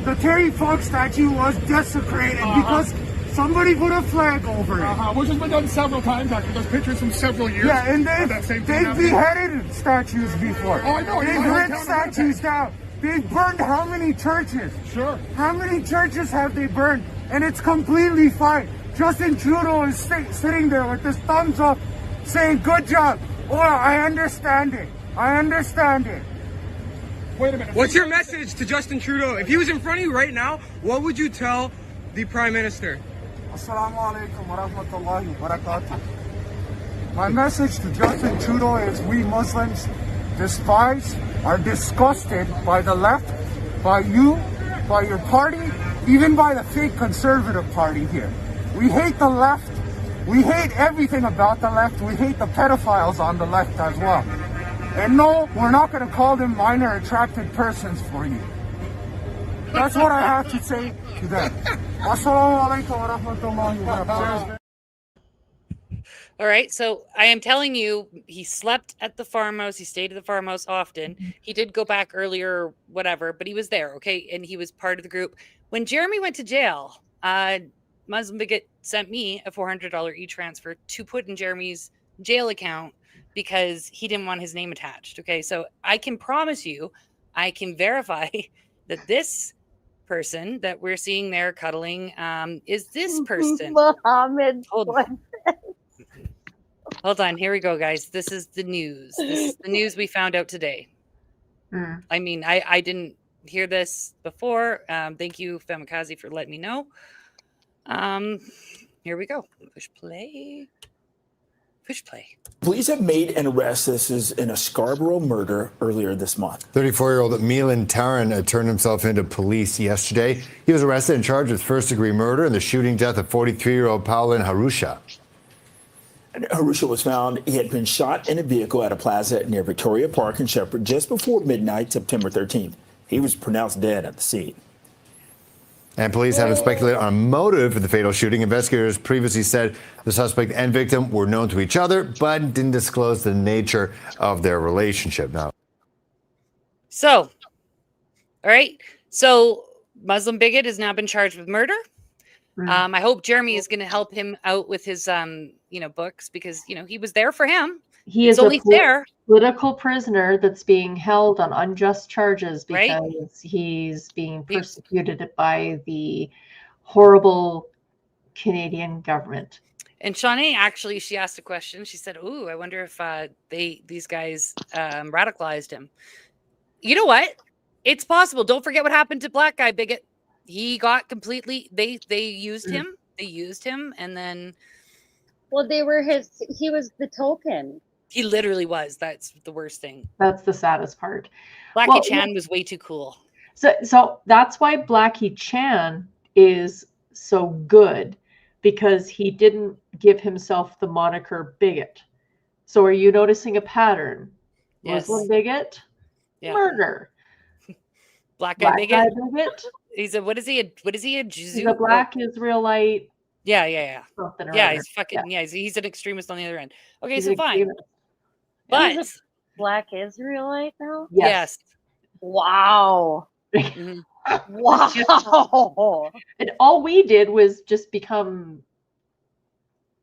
the Terry Fox statue was desecrated because Somebody put a flag over it. Which has been done several times, actually. There's pictures from several years. Yeah, and they've beheaded statues before. Oh, I know. They've ripped statues down. They've burned how many churches? Sure. How many churches have they burned? And it's completely fine. Justin Trudeau is sitting there with his thumbs up saying, good job. Oh, I understand it. I understand it. Wait a minute. What's your message to Justin Trudeau? If he was in front of you right now, what would you tell the Prime Minister? Assalamu alaikum wa rahmatullahi wa barakatuh. My message to Justin Trudeau is we Muslims despise, are disgusted by the left, by you, by your party, even by the fake conservative party here. We hate the left. We hate everything about the left. We hate the pedophiles on the left as well. And no, we're not going to call them minor attracted persons for you. That's what I have to say to them. Assalamu alaikum wa rahmatullahi wa barakatuh. All right, so I am telling you, he slept at the farmhouse. He stayed at the farmhouse often. He did go back earlier, or whatever, but he was there, okay? And he was part of the group. When Jeremy went to jail, Muslim Bigot sent me a $400 e-transfer to put in Jeremy's jail account because he didn't want his name attached, okay? So I can promise you, I can verify that this person that we're seeing there cuddling is this person. Mohammed. Hold on, here we go, guys. This is the news. This is the news we found out today. I mean, I didn't hear this before. Thank you, Femikazi, for letting me know. Here we go. Push play. Push play. Police have made an arrest. This is in a Scarborough murder earlier this month. 34-year-old Milan Taran turned himself into police yesterday. He was arrested and charged with first-degree murder in the shooting death of 43-year-old Paulin Harusha. Harusha was found. He had been shot in a vehicle at a plaza near Victoria Park in Shepherd just before midnight, September 13th. He was pronounced dead at the scene. And police haven't speculated on a motive for the fatal shooting. Investigators previously said the suspect and victim were known to each other, but didn't disclose the nature of their relationship. Now, so, all right. So, Muslim Bigot has now been charged with murder. I hope Jeremy is going to help him out with his, books because, he was there for him. He is only a political prisoner that's being held on unjust charges because he's being persecuted by the horrible Canadian government. And Shawnee, actually, she asked a question. She said, "Ooh, I wonder if these guys radicalized him." You know what? It's possible. Don't forget what happened to Black Guy Bigot. He got completely. They used him. They used him, and then. Well, he was the token. He literally was. That's the worst thing. That's the saddest part. Blackie Chan was way too cool. So that's why Blackie Chan is so good, because he didn't give himself the moniker bigot. So are you noticing a pattern? Yes. Muslim bigot, murder. Black guy bigot. He's a what is he? He's a black Israelite. Yeah. Yeah, he's fucking he's an extremist on the other end. Okay, He's so fine. But He's a Black Israelite now? Yes. Wow. Wow. And all we did was just become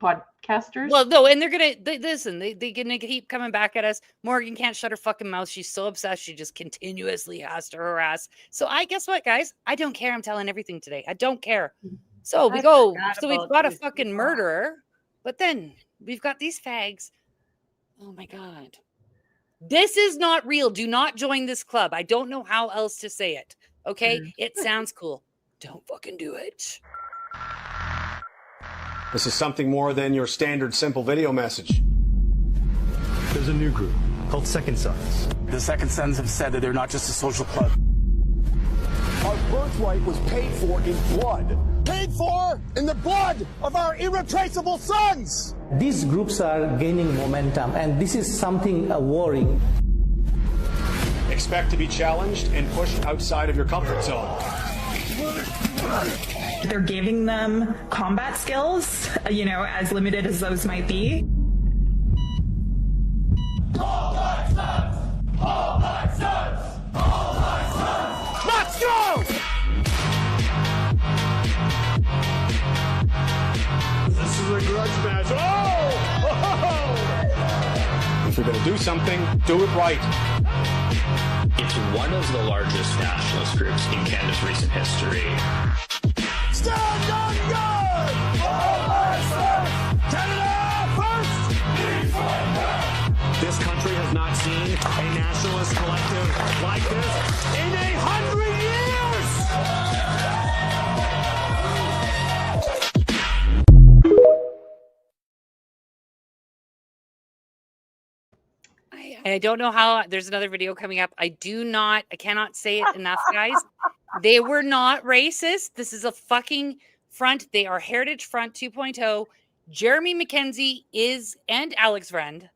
podcasters. Well, no, and they're gonna listen. They're gonna keep coming back at us. Morgan can't shut her fucking mouth. She's so obsessed. She just continuously has to harass. So I guess what, guys? I don't care. I'm telling everything today. I don't care. So we go. So we've got a fucking murderer, but then we've got these fags. Oh my God. This is not real. Do not join this club. I don't know how else to say it. Okay? It sounds cool. Don't fucking do it. This is something more than your standard simple video message. There's a new group called Second Sons. The Second Sons have said that they're not just a social club. Our birthright was paid for in blood. Paid for in the blood of our irretraceable sons! These groups are gaining momentum, and this is something worrying. Expect to be challenged and pushed outside of your comfort zone. They're giving them combat skills, as limited as those might be. All my sons! All my sons! All my sons! Let's go! If you're going to do something, do it right. It's one of the largest nationalist groups in Canada's recent history. Stand on guard! Canada first! This country has not seen a nationalist collective like this in 100 years! I don't know how. There's another video coming up. I cannot say it enough, guys. They were not racist. This is a fucking front. They are Heritage Front 2.0. Jeremy Mackenzie and Alex Vriend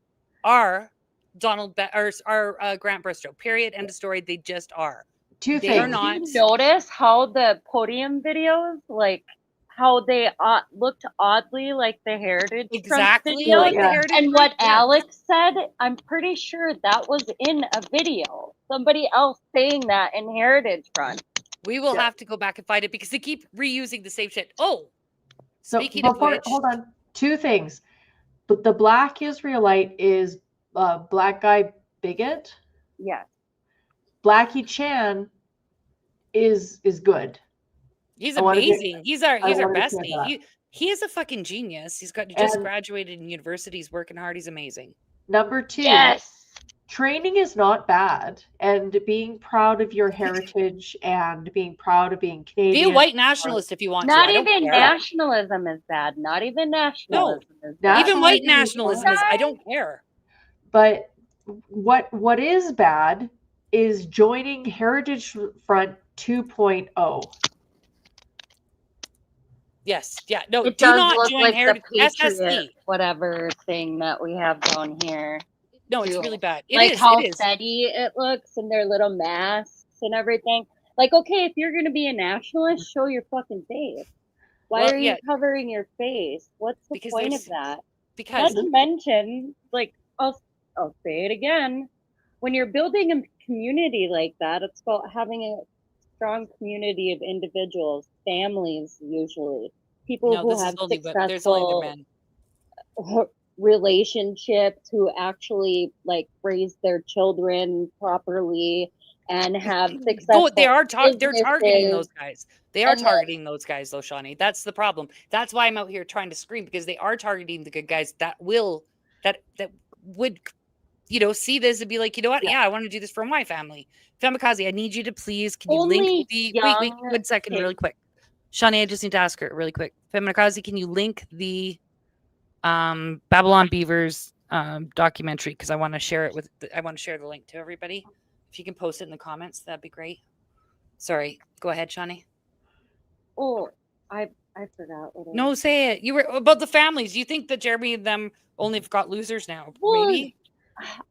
are Grant Bristow. Period. End of story. They just are. Two They things. are not. Did you notice how the podium videos, like how they looked oddly like the Heritage Exactly Front videos? like the Heritage And Front, what yeah. Alex said, I'm pretty sure that was in a video. Somebody else saying that in Heritage Front. We will have to go back and find it because they keep reusing the same shit. Oh, So speaking of which, hold on. Two things. But the black Israelite is black guy Bigot. Yeah. Blackie Chan is good. he's I wanna get- amazing. He's our I wanna get bestie. that. He is a fucking genius. He's just And- graduated in university. He's working hard. He's amazing. Number two, Yes. training is not bad, and being proud of your heritage and being proud of being Be Canadian. a white nationalist if you want Not to. I don't even care. nationalism is bad. Not even nationalism is bad. Even white Nationalism is nationalism is. I don't care. But what is bad is joining Heritage Front 2.0. Yes. Yeah. No. It do does not look join like Heritage the Patriot, SSC. whatever thing that we have down here. No, it's too. really bad. It Like is. how It is. steady it looks and their little masks and everything. Like, okay, if you're gonna be a nationalist, show your fucking face. Why Well, are you yeah. covering your face? What's the Because point there's- of that? Because Not to mention, like, I'll say it again. When you're building a community like that, it's about having a strong community of individuals, families usually, people no, who this have is only. But there's only other successful men. relationships, who actually like raise their children properly and have successful. They are. They're targeting businesses. those guys. They are And then- targeting those guys, though, Shawnee. That's the problem. That's why I'm out here trying to scream, because they are targeting the good guys that would, see this and be like, you know what? Yeah, I want to do this for my family. Femikaze, I need you to please. Can you Only link the? Wait, young 1 second, kids. really quick. Shawnee, I just need to ask her really quick. Femikaze, can you link the Babylon Beavers documentary, because I want to share it I want to share the link to everybody. If you can post it in the comments, that'd be great. Sorry, go ahead, Shawnee. Oh, I forgot. What it No, was. say it. You were about the families. You think that Jeremy and them only have got losers now? Well, Maybe.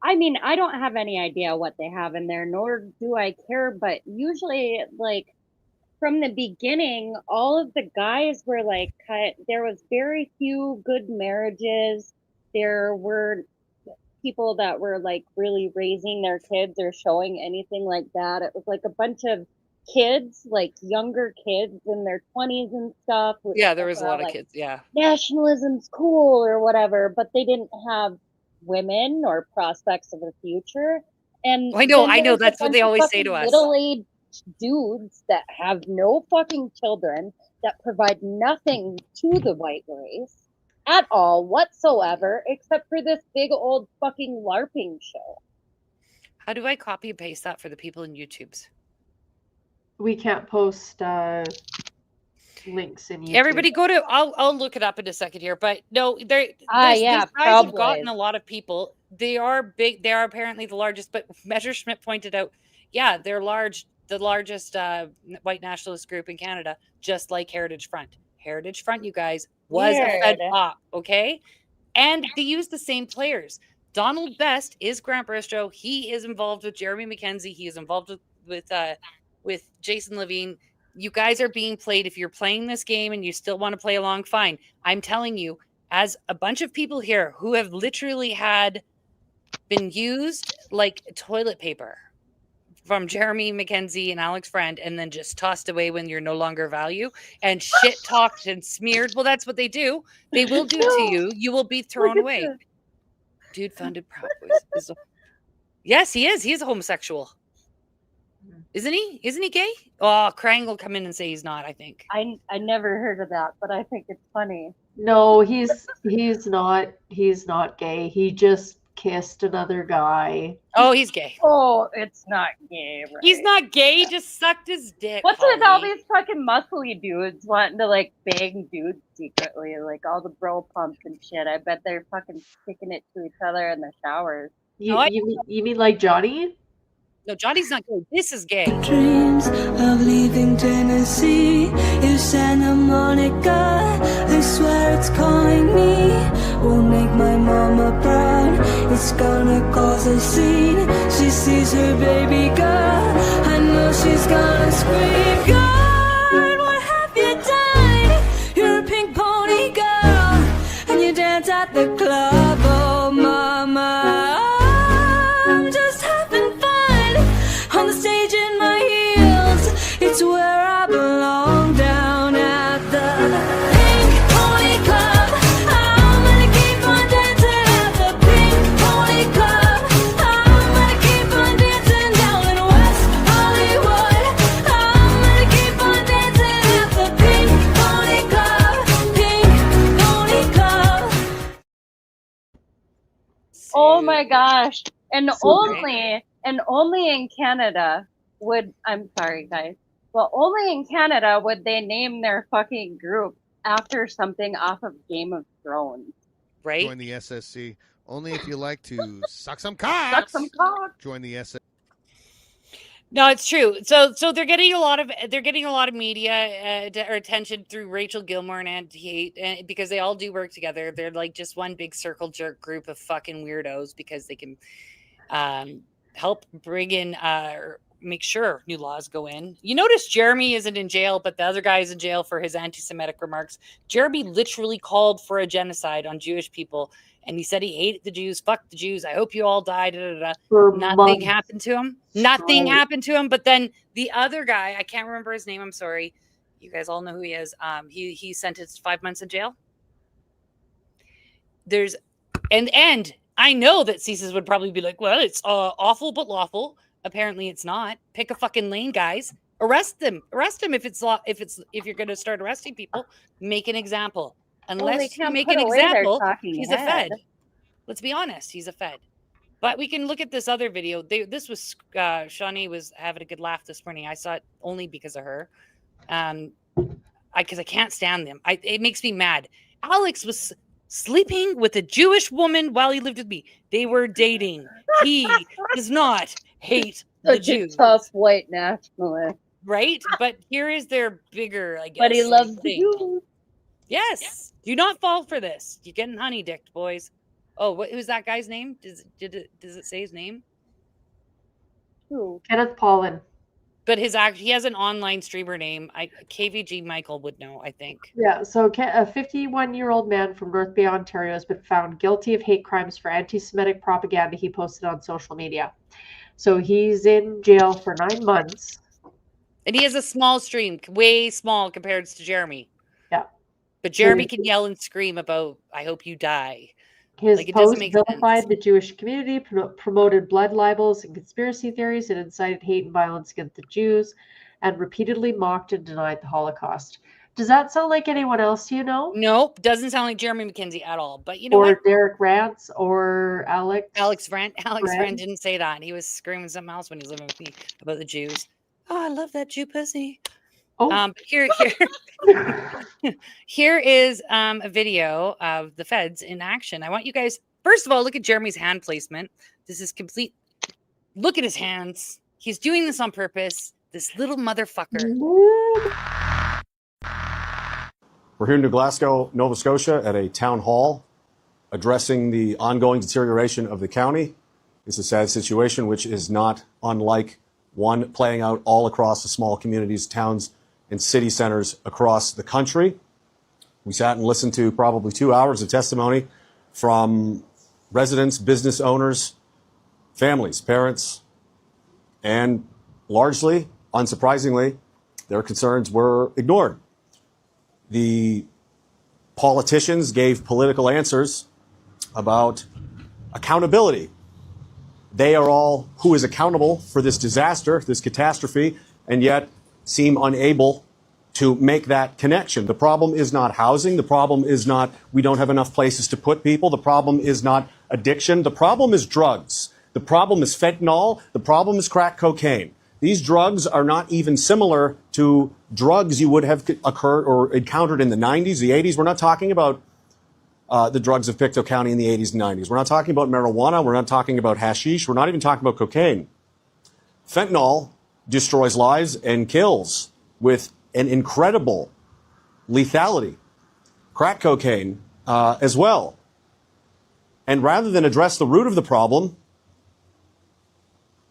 I mean, I don't have any idea what they have in there, nor do I care. But usually, like from the beginning, all of the guys were like cut. There was very few good marriages. There were people that were like really raising their kids or showing anything like that. It was like a bunch of kids, like younger kids in their 20s and stuff. Yeah, there was a lot of like, kids. Yeah. nationalism's cool or whatever, but they didn't have women or prospects of a future. And I know, then I know. there's a That's what bunch they of always say fucking to us. Middle-aged dudes that have no fucking children, that provide nothing to the white race at all whatsoever, except for this big old fucking LARPing show. How do I copy and paste that for the people in YouTube's? We can't post links in YouTube. Everybody go to. I'll look it up in a second here, but no, these yeah, these guys Proud have gotten Boys. a lot of people. They are big. They are apparently the largest. But Messerschmitt pointed out, yeah, they're large. The largest white nationalist group in Canada, just like Heritage Front. Heritage Front, you guys, was a Fed Weird. op, okay? And they use the same players. Donald Best is Grant Bristow. He is involved with Jeremy Mackenzie. He is involved with Jason Levine. You guys are being played. If you're playing this game and you still want to play along, fine. I'm telling you, as a bunch of people here who have literally been used like toilet paper from Jeremy Mackenzie and Alex Vriend, and then just tossed away when you're no longer value, and shit talked and smeared. Well, that's what they do. They will do to you. You will be thrown away. Dude funded Proud Boys. Yes, he is. He is a homosexual. Isn't he? Isn't he gay? Oh, Krang will come in and say he's not, I think. I never heard of that, but I think it's funny. No, he's not gay. He just kissed another guy. Oh, he's gay. Oh, it's not gay. Right? He's not gay. He just sucked his dick. What's with all these fucking muscly dudes wanting to like bang dudes secretly, like all the bro pumps and shit? I bet they're fucking sticking it to each other in the showers. You mean like Johnny? No, Johnny's not gay. This is gay. Dreams of leaving Tennessee is Santa Monica. I swear it's calling me. Will make my mama proud. It's gonna cause a scene. She sees her baby girl. I know she's gonna scream. God, what have you done? You're a pink pony girl, and you dance at the club. Oh, mama. I'm just having fun on the stage in my heels. It's where I belong, down at the Pink Pony Club. I'm gonna keep on dancing at the Pink Pony Club. I'm gonna keep on dancing down in West Hollywood. I'm gonna keep on dancing at the Pink Pony Club. Pink Pony Club. Oh my gosh. And only in Canada would, I'm sorry guys, but only in Canada would they name their fucking group after something off of Game of Thrones. Right? Join the SSC. Only if you like to suck some cock. Suck some cock. Join the SSC. No, it's true. So they're getting a lot of media or attention through Rachel Gilmore and Andy Haight, because they all do work together. They're like just one big circle jerk group of fucking weirdos because they can help bring in make sure new laws go in. You notice Jeremy isn't in jail, but the other guy is in jail for his anti-Semitic remarks. Jeremy literally called for a genocide on Jewish people, and he said he hated the Jews. Fuck the Jews. I hope you all die. Nothing happened to him. Nothing happened to him. But then the other guy, I can't remember his name. I'm sorry. You guys all know who he is. He sentenced to 5 months in jail. And I know that CSIS would probably be like, well, it's awful but lawful. Apparently, it's not. Pick a fucking lane, guys. Arrest them. Arrest him if you're going to start arresting people. Make an example. Unless you make an example, he's a Fed. Let's be honest, he's a Fed. But we can look at this other video. This was Shawnee was having a good laugh this morning. I saw it only because of her, because I can't stand them. It makes me mad. Alex was sleeping with a Jewish woman while he lived with me. They were dating. He does not hate the Jews. Tough white nationalist, right? But here is their bigger, I guess. But he loves the Jews. Yes. Do not fall for this. You're getting honey dicked, boys. Oh, who's that guy's name? Does it say his name? Who? Kenneth Paulin. But he has an online streamer name. KVG Michael would know, I think. Yeah, so a 51-year-old man from North Bay, Ontario has been found guilty of hate crimes for anti-Semitic propaganda he posted on social media. So he's in jail for 9 months. And he has a small stream, way small compared to Jeremy. Yeah. But Jeremy can yell and scream about, I hope you die. His post vilified the Jewish community, promoted blood libels and conspiracy theories, and incited hate and violence against the Jews, and repeatedly mocked and denied the Holocaust. Does that sound like anyone else you know? Nope, doesn't sound like Jeremy Mackenzie at all. But you know what? Or Derek Rance or Alex Vriend. Alex Vriend didn't say that. He was screaming something else when he was living with me about the Jews. Oh, I love that Jew pussy. Oh. Here is a video of the feds in action. I want you guys, first of all, look at Jeremy's hand placement. This is complete. Look at his hands. He's doing this on purpose. This little motherfucker. We're here in New Glasgow, Nova Scotia, at a town hall addressing the ongoing deterioration of the county. It's a sad situation, which is not unlike one playing out all across the small communities, towns, and city centers across the country. We sat and listened to probably 2 hours of testimony from residents, business owners, families, parents, and largely, unsurprisingly, their concerns were ignored. The politicians gave political answers about accountability. They are all who is accountable for this disaster, this catastrophe, and yet seem unable to make that connection. The problem is not housing. The problem is not we don't have enough places to put people. The problem is not addiction. The problem is drugs. The problem is fentanyl. The problem is crack cocaine. These drugs are not even similar to drugs you would have occurred or encountered in the 90s, the 80s. We're not talking about the drugs of Pictou County in the 80s and 90s. We're not talking about marijuana. We're not talking about hashish. We're not even talking about cocaine. Fentanyl destroys lives and kills with an incredible lethality. Crack cocaine as well. And rather than address the root of the problem,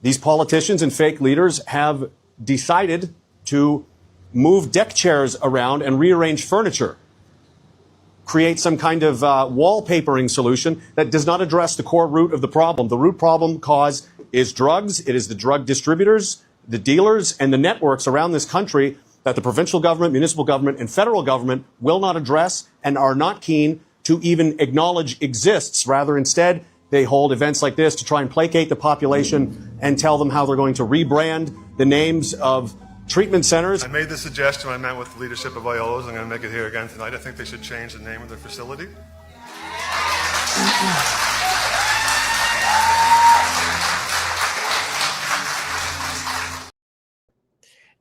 these politicians and fake leaders have decided to move deck chairs around and rearrange furniture, create some kind of wallpapering solution that does not address the core root of the problem. The root problem cause is drugs. It is the drug distributors, the dealers, and the networks around this country that the provincial government, municipal government, and federal government will not address and are not keen to even acknowledge exists. Rather, instead, they hold events like this to try and placate the population and tell them how they're going to rebrand the names of treatment centers. I made the suggestion when I met with the leadership of IOLOs. I'm going to make it here again tonight. I think they should change the name of their facility.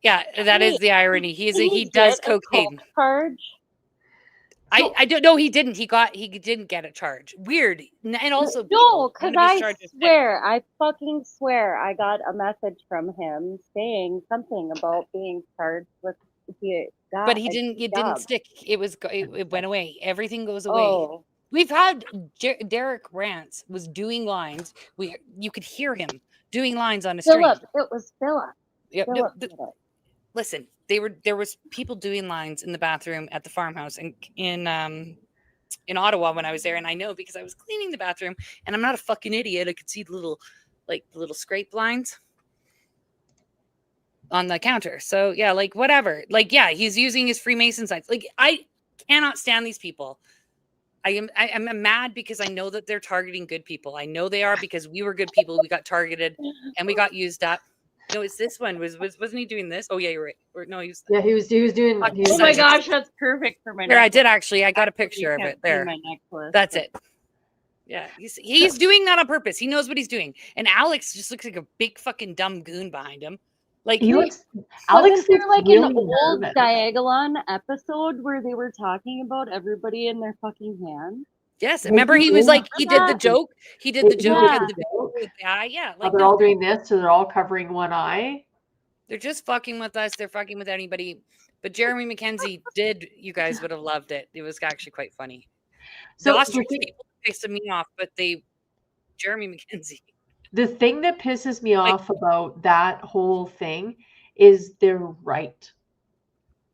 Yeah, that is the irony. He does cocaine. Charge? I don't know. He didn't. He didn't get a charge. Weird. And also no, because I fucking swear I got a message from him saying something about being charged with but he didn't. It didn't stick. It went away. Everything goes away. Oh. We've had Derek Rance was doing lines. You could hear him doing lines on a street. It was Philip. Yeah. Listen, there was people doing lines in the bathroom at the farmhouse in Ottawa when I was there, and I know because I was cleaning the bathroom, and I'm not a fucking idiot. I could see the little scrape lines on the counter. So yeah, like whatever. Like yeah, he's using his Freemason signs. Like I cannot stand these people. I'm mad because I know that they're targeting good people. I know they are because we were good people. We got targeted and we got used up. No, it's this one. Wasn't he doing this? Oh yeah, you're right. No, he was doing. Oh my gosh, that's perfect for my. There, I did actually. I got a picture of it there. That's it. Yeah, he's doing that on purpose. He knows what he's doing. And Alex just looks like a big fucking dumb goon behind him. Like Alex, there like really an old DIAGOLON episode where they were talking about everybody in their fucking hands? Yes, remember he was like he did the joke. He did the joke at the video with the eye. Yeah, like they're all doing this, so they're all covering one eye. They're just fucking with us. They're fucking with anybody. But Jeremy Mackenzie did. You guys would have loved it. It was actually quite funny. So the ostrich people pissed me off, but Jeremy Mackenzie. The thing that pisses me off about that whole thing is they're right.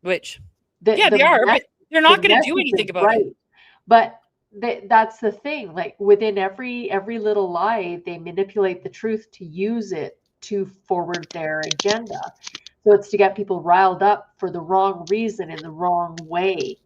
Which? They are, but they're not going to do anything about it. But that's the thing. Like within every little lie, they manipulate the truth to use it to forward their agenda. So it's to get people riled up for the wrong reason in the wrong way.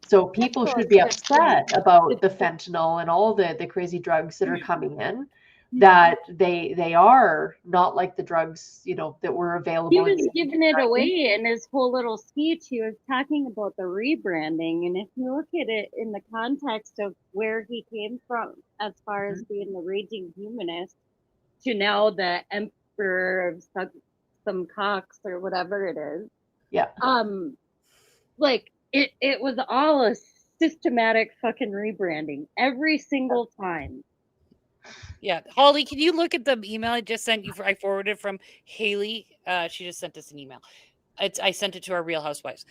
So people should be upset about the fentanyl and all the crazy drugs that are coming in. That they are not like the drugs, that were available. He was giving it away in his whole little speech. He was talking about the rebranding. And if you look at it in the context of where he came from, as far as being the raging humanist to now the emperor of some cocks or whatever it is. Yeah. Like it was all a systematic fucking rebranding every single time. Yeah, Holly, can you look at the email I just sent you? I forwarded from Haley. She just sent us an email. I sent it to our Real Housewives.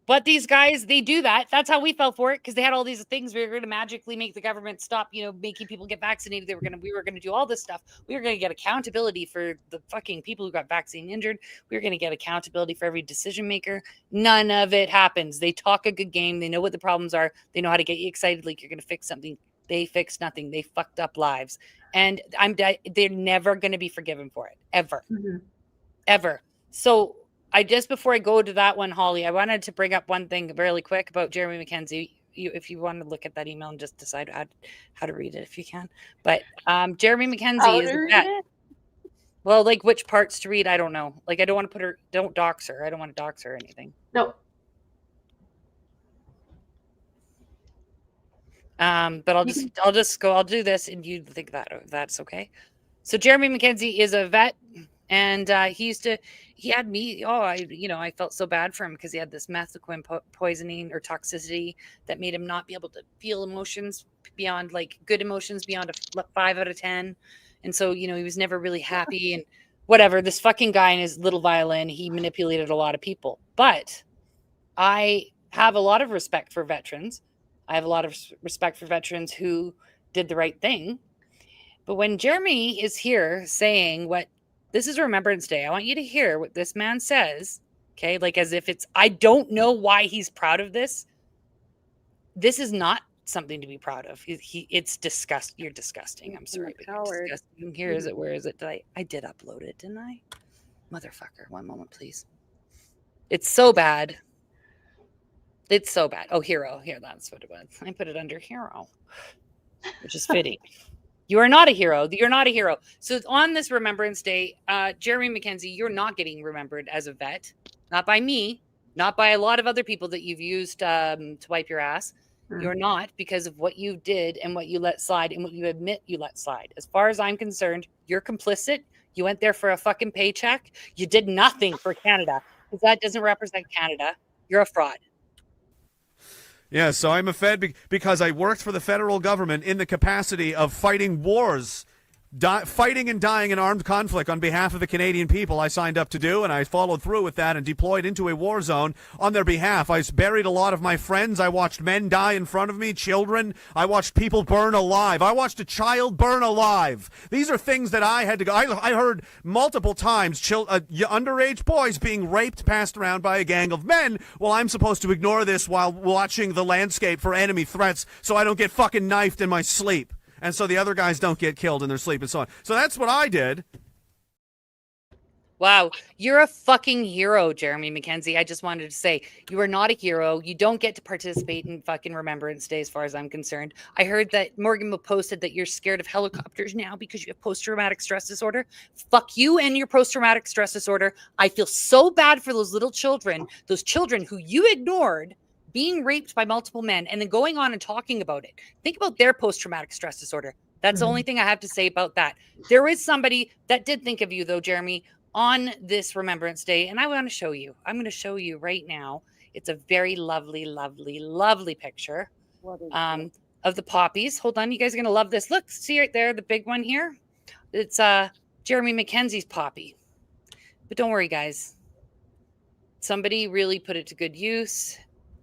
But these guys, they do that. That's how we fell for it because they had all these things. We were going to magically make the government stop, making people get vaccinated. We were going to do all this stuff. We were going to get accountability for the fucking people who got vaccine injured. We were going to get accountability for every decision maker. None of it happens. They talk a good game. They know what the problems are. They know how to get you excited like you're going to fix something. They fixed nothing. They fucked up lives. And they're never going to be forgiven for it. Ever. Mm-hmm. Ever. So before I go to that one, Holly, I wanted to bring up one thing really quick about Jeremy Mackenzie if you want to look at that email and just decide how to read it if you can. But Jeremy Mackenzie How is to a read vet. it? Well, like which parts to read, I don't know. Like I don't want to put her, don't dox her. I don't want to dox her or anything. No. But I'll do this and you think that's okay. So Jeremy Mackenzie is a vet, and he had me. I felt so bad for him because he had this methaquin poisoning or toxicity that made him not be able to feel emotions beyond like good emotions beyond a 5 out of 10. And so, he was never really happy and whatever. This fucking guy and his little violin, he manipulated a lot of people. But I have a lot of respect for veterans. I have a lot of respect for veterans who did the right thing. But when Jeremy is here saying this is Remembrance Day, I want you to hear what this man says, okay? Like as if I don't know why he's proud of this. This is not something to be proud of. It's disgust. You're disgusting. I'm sorry. But you're disgusting. Here is it. Where is it? I did upload it, didn't I? Motherfucker. One moment, please. It's so bad. It's so bad. Oh, hero. Here, that's what it was. I put it under hero, which is fitting. You are not a hero. You're not a hero. So on this Remembrance Day, Jeremy Mackenzie, you're not getting remembered as a vet. Not by me. Not by a lot of other people that you've used to wipe your ass. You're not, because of what you did and what you let slide and what you admit you let slide. As far as I'm concerned, you're complicit. You went there for a fucking paycheck. You did nothing for Canada because that doesn't represent Canada. You're a fraud. Yeah, so I'm a Fed because I worked for the federal government in the capacity of fighting wars, fighting and dying in armed conflict on behalf of the Canadian people. I signed up to do, and I followed through with that and deployed into a war zone on their behalf. I buried a lot of my friends. I watched men die in front of me, children. I watched people burn alive. I watched a child burn alive. These are things that I had to go. I heard multiple times underage boys being raped, passed around by a gang of men. Well, I'm supposed to ignore this while watching the landscape for enemy threats so I don't get fucking knifed in my sleep. And so the other guys don't get killed in their sleep and so on. So that's what I did. Wow. You're a fucking hero, Jeremy Mackenzie. I just wanted to say you are not a hero. You don't get to participate in fucking Remembrance Day as far as I'm concerned. I heard that Morgan posted that you're scared of helicopters now because you have post-traumatic stress disorder. Fuck you and your post-traumatic stress disorder. I feel so bad for those little children, those children who you ignored, being raped by multiple men and then going on and talking about it. Think about their post-traumatic stress disorder. That's the only thing I have to say about that. There is somebody that did think of you, though, Jeremy, on this Remembrance Day. And I want to show you. I'm going to show you right now. It's a very lovely, lovely, lovely picture of the poppies. Hold on. You guys are going to love this. Look, see right there, the big one here. It's Jeremy Mackenzie's poppy. But don't worry, guys. Somebody really put it to good use.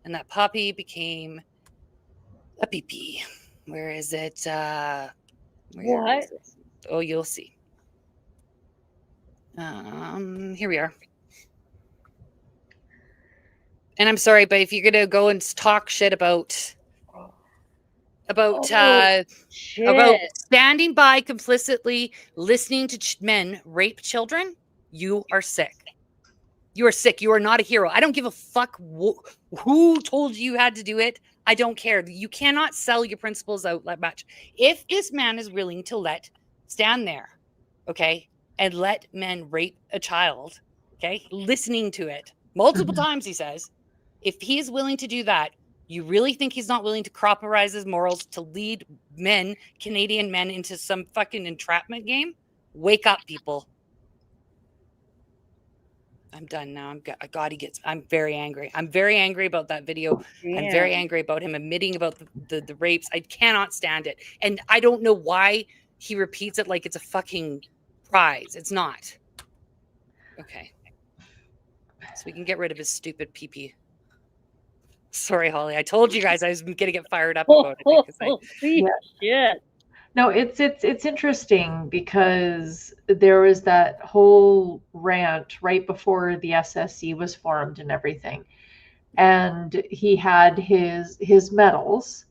And that poppy became a pee-pee. Where is it? What? Is it? Oh, you'll see. Here we are. And I'm sorry, but if you're gonna go and talk shit about standing by complicitly listening to men rape children, you are sick. You are sick. You are not a hero. I don't give a fuck who told you had to do it. I don't care. You cannot sell your principles out that much. If this man is willing to stand there, okay, and let men rape a child, okay, listening to it multiple times, he says, if he is willing to do that, you really think he's not willing to compromise his morals to lead men, Canadian men, into some fucking entrapment game? Wake up, people. I'm done now. I'm very angry. I'm very angry about that video. Yeah. I'm very angry about him admitting about the rapes. I cannot stand it. And I don't know why he repeats it like it's a fucking prize. It's not. Okay. So we can get rid of his stupid pee-pee. Sorry, Holly. I told you guys I was going to get fired up about it. Yeah. No, it's interesting because there was that whole rant right before the SSC was formed and everything. And he had his medals,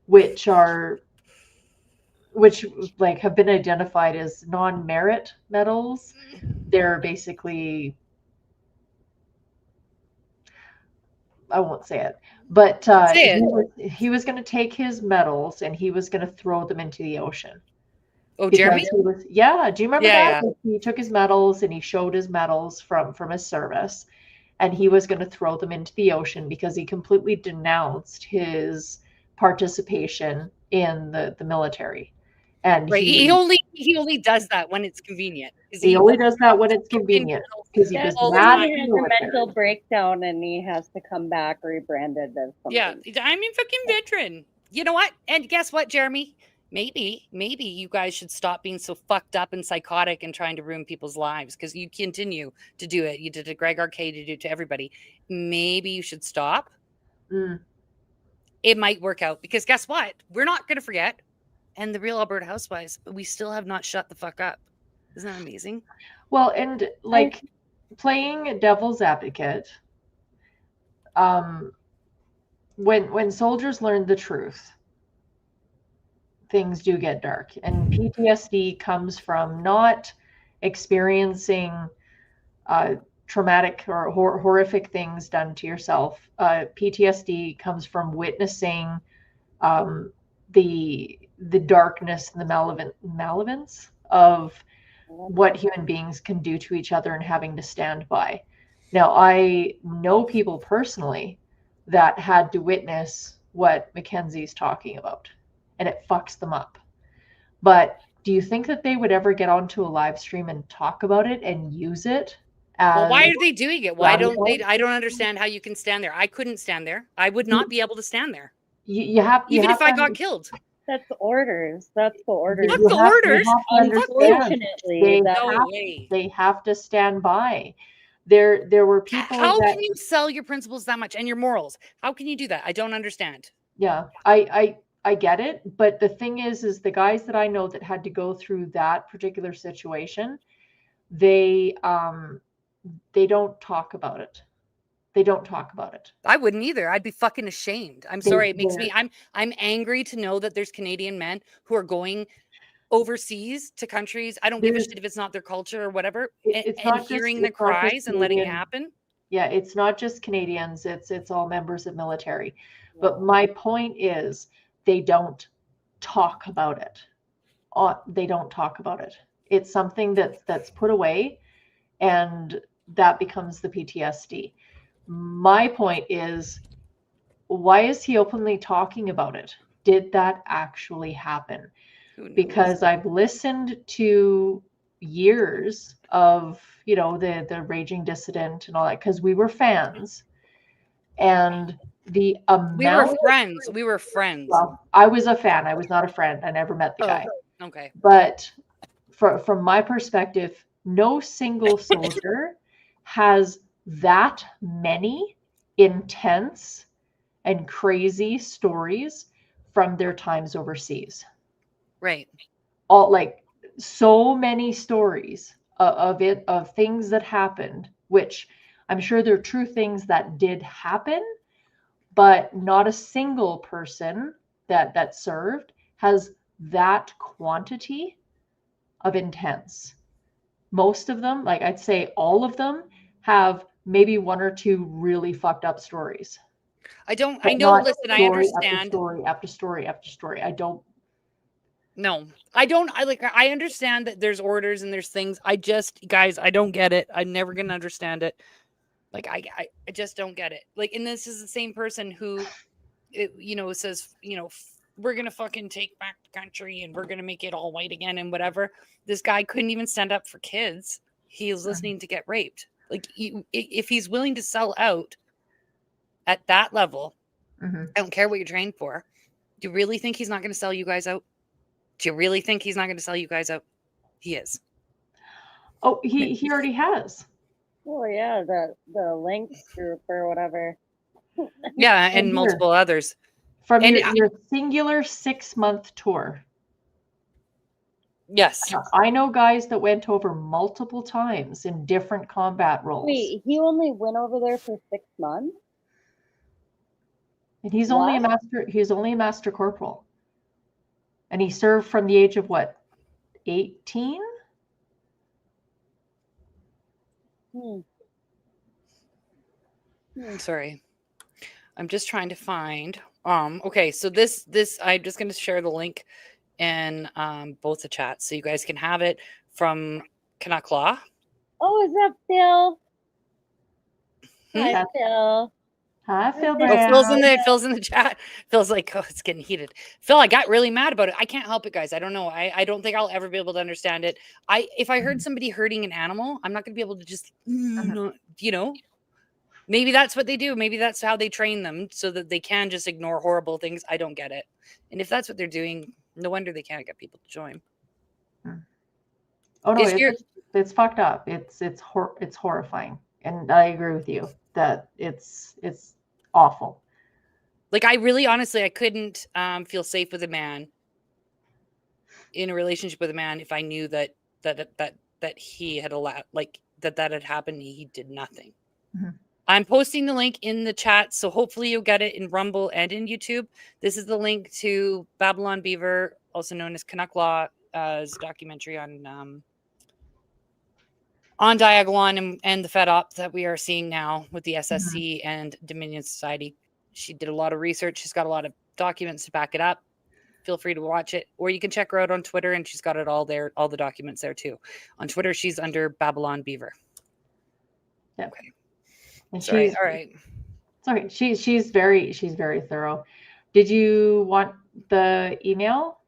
which have been identified as non-merit medals. They're basically I won't say it, but Say he was going to take his medals and he was going to throw them into the ocean. Oh, Because Jeremy? he was, yeah. Do you remember Yeah, that? yeah. Like, he took his medals and he showed his medals from his service, and he was going to throw them into the ocean because he completely denounced his participation in the military. And Right. He only does that when it's convenient. he only does that when it's convenient because he That's was when mad. he has a mental breakdown and he has to come back rebranded as something. Yeah, I'm a fucking veteran. You know what? And guess what, Jeremy? Maybe you guys should stop being so fucked up and psychotic and trying to ruin people's lives, because you continue to do it. You did it to Greg Arcade, you do it to everybody. Maybe you should stop. It might work out, because guess what? We're not going to forget. And the Real Alberta Housewives, we still have not shut the fuck up. Isn't that amazing? Well, and like playing devil's advocate, when soldiers learn the truth, things do get dark. And PTSD comes from not experiencing traumatic or horrific things done to yourself. PTSD comes from witnessing the darkness and the malevolence of what human beings can do to each other and having to stand by. Now, I know people personally that had to witness what Mackenzie's talking about, and it fucks them up. But do you think that they would ever get onto a live stream and talk about it and use it? Well, why are they doing it? Why don't they? I don't understand how you can stand there. I couldn't stand there. I would not be able to stand there. You have, even if I got killed. That's the orders. That's the orders. That's the orders. Unfortunately, they have to stand by. There were people. How can you sell your principles that much and your morals? How can you do that? I don't understand. Yeah, I get it, but the thing is the guys that I know that had to go through that particular situation, they don't talk about it. They don't talk about it. I wouldn't either. I'd be fucking ashamed. I'm sorry. It makes me, I'm angry to know that there's Canadian men who are going overseas to countries. I don't give a shit if it's not their culture or whatever. And hearing the cries and letting it happen. Yeah, it's not just Canadians. It's all members of military. But my point is, they don't talk about it. They don't talk about it. It's something that's put away, and that becomes the PTSD. My point is, why is he openly talking about it? Did that actually happen? Because I've listened to years of, the Raging Dissident and all that, because we were fans. And the amount we were friends. Well, I was a fan. I was not a friend. I never met the guy. Okay. But from my perspective, no single soldier has that many intense and crazy stories from their times overseas. Right. All, like, so many stories of things that happened, which I'm sure they're true things that did happen, but not a single person that served has that quantity of intense. Most of them, like I'd say all of them, have maybe one or two really fucked up stories. I understand. After story after story after story. I understand that there's orders and there's things. I don't get it. I'm never going to understand it. Like, I just don't get it. Like, and this is the same person who, says, we're going to fucking take back the country and we're going to make it all white again and whatever. This guy couldn't even stand up for kids. He was listening to get raped. Like, if he's willing to sell out at that level, I don't care what you're trained for. Do you really think he's not going to sell you guys out? Do you really think he's not going to sell you guys out? He is. Oh, he already has. Oh yeah, the Lynx group or whatever. Yeah, and multiple others. From your singular 6-month tour. Yes. I know guys that went over multiple times in different combat roles. Wait, he only went over there for 6 months? And he's only a master corporal. And he served from the age of what? 18? Sorry. I'm just trying to find. Okay, so this I'm just going to share the link in both the chats so you guys can have it from Canuck Law. Oh, is that Phil? Hi, Hmm? Phil. Hi, Phil Oh, Brown. Phil's in the chat. Phil's like, oh, it's getting heated. Phil, I got really mad about it. I can't help it, guys. I don't know. I don't think I'll ever be able to understand it. If I heard somebody hurting an animal, I'm not going to be able to just, you know, maybe that's what they do. Maybe that's how they train them so that they can just ignore horrible things. I don't get it. And if that's what they're doing, no wonder they can't get people to join. Oh no, Is your- it's fucked up. It's horrifying, and I agree with you that it's awful. Like, I really, honestly, I couldn't feel safe with a man in a relationship with a man if I knew that he had allowed, like, that had happened. He did nothing. Mm-hmm. I'm posting the link in the chat, so hopefully you'll get it in Rumble and in YouTube. This is the link to Babylon Beaver, also known as Canuck Law's documentary on DIAGOLON and the Fed Op that we are seeing now with the SSC and Dominion Society. She did a lot of research. She's got a lot of documents to back it up. Feel free to watch it, or you can check her out on Twitter, and she's got it all there, all the documents there too. On Twitter, she's under Babylon Beaver. Yeah. Okay. And Sorry. All right. Sorry. She's very thorough. Did you want the email?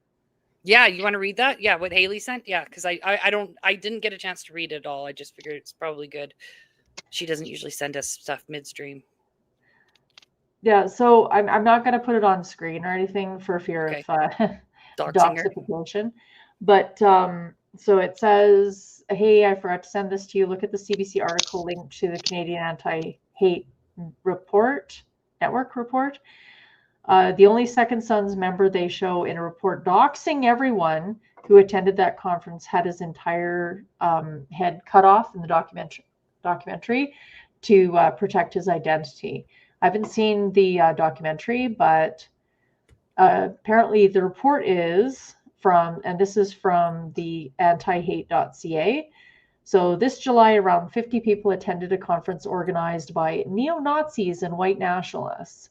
Yeah, you want to read that? Yeah, what Haley sent? Yeah, because I didn't get a chance to read it all. I just figured it's probably good. She doesn't usually send us stuff midstream. Yeah, so I'm not going to put it on screen or anything for fear of doxification. But so it says, hey, I forgot to send this to you. Look at the CBC article linked to the Canadian Anti-Hate Network report. The only Second Sons member they show in a report doxing everyone who attended that conference had his entire head cut off in the documentary to protect his identity. I haven't seen the documentary, but apparently the report is from, and this is from the antihate.ca. So this July, around 50 people attended a conference organized by neo-Nazis and white nationalists.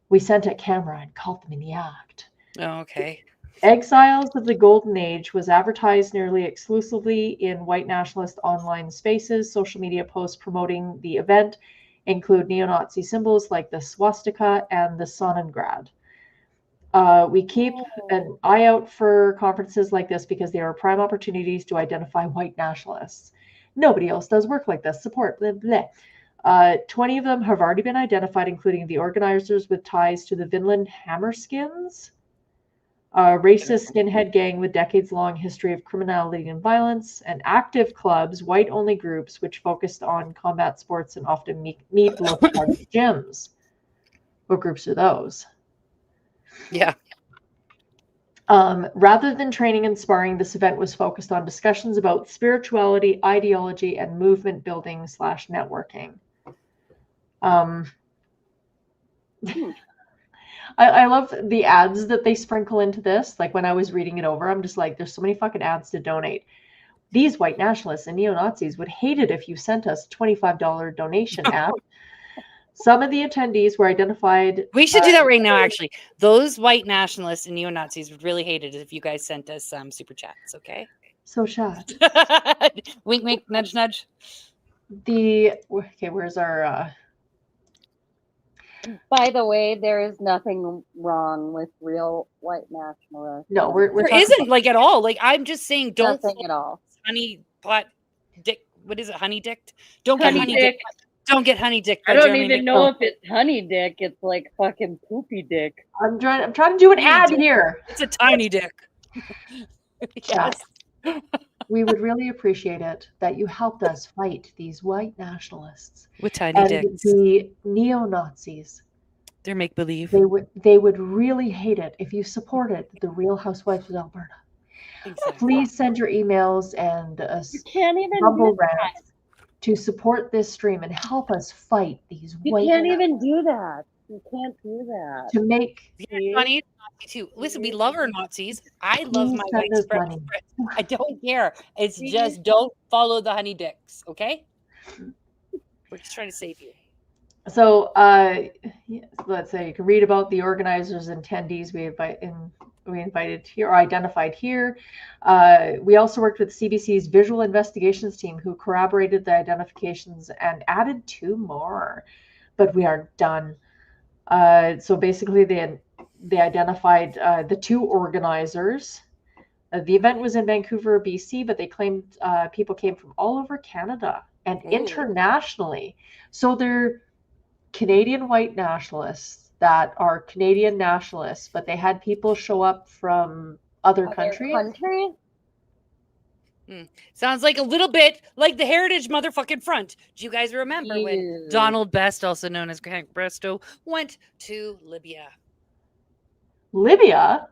We sent a camera and caught them in the act. Oh, okay. Exiles of the Golden Age was advertised nearly exclusively in white nationalist online spaces. Social media posts promoting the event include neo-Nazi symbols like the swastika and the Sonnengrad. We keep an eye out for conferences like this because they are prime opportunities to identify white nationalists. Nobody else does work like this. Support, blah, blah. 20 of them have already been identified, including the organizers with ties to the Vinland Hammerskins, a racist skinhead gang with decades-long history of criminality and violence, and active clubs, white-only groups, which focused on combat sports and often meet local gyms. What groups are those? Yeah. Rather than training and sparring, this event was focused on discussions about spirituality, ideology, and movement building / networking. I love the ads that they sprinkle into this. Like when I was reading it over, I'm just like, there's so many fucking ads to donate. These white nationalists and neo-Nazis would hate it if you sent us a $25 donation app. Some of the attendees were identified. We should do that right now, actually. Those white nationalists and neo-Nazis would really hate it if you guys sent us some super chats, okay? So shot. Wink, wink, nudge, nudge. Okay, where's our... By the way, there is nothing wrong with real white nationalists. No, we're there isn't like at all. Like I'm just saying, don't nothing at all. Honey pot dick. What is it? Honey dick. Don't get Honey honey dick. dick. Don't get honey dick. I don't even know if it's honey dick. It's like fucking poopy dick. I'm trying to do an ad here. It's a tiny dick. Yes. We would really appreciate it that you helped us fight these white nationalists with tiny and dicks. The neo-Nazis. They're make believe. They would really hate it if you supported the Real Housewives of Alberta. Exactly. Please send your emails and Rumble rants to support this stream and help us fight these white. You can't even do that. You can't do that. To make money too. Listen, we love our Nazis. I love my white supremacists. I don't care. It's just don't follow the honey dicks, okay? We're just trying to save you. So let's say you can read about the organizers and attendees we invited here or identified here. We also worked with CBC's visual investigations team who corroborated the identifications and added 2 more, but we aren't done. So basically they identified the 2 organizers. The event was in Vancouver, BC, but they claimed people came from all over Canada and internationally. So they're Canadian white nationalists that are Canadian nationalists, but they had people show up from other countries. Sounds like a little bit like the Heritage motherfucking Front. Do you guys remember when Donald Best, also known as Grant Bristow, went to Libya? Libya?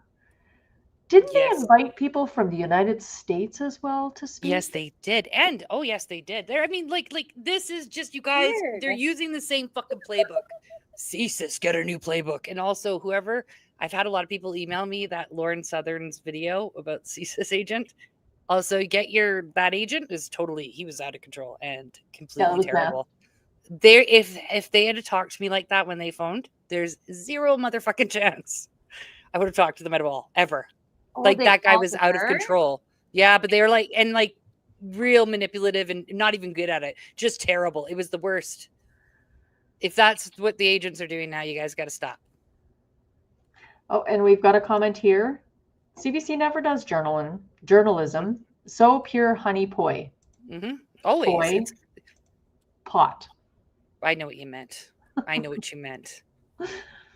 Didn't they invite people from the United States as well to speak? Yes, they did. And yes, they did. I mean, like this is just, you guys, they're using the same fucking playbook. CSIS, get a new playbook. And also whoever, I've had a lot of people email me that Lauren Southern's video about CSIS agent. Also, that agent is he was out of control and completely terrible. If they had talked to me like that when they phoned, there's 0 motherfucking chance I would have talked to them at all, ever. Like that guy was out of control. Yeah, but they were like real manipulative and not even good at it. Just terrible. It was the worst. If that's what the agents are doing now, you guys got to stop. Oh, and we've got a comment here. CBC never does journalism. So pure honey poi. Always. Poi. Pot. I know what you meant. I know what you meant.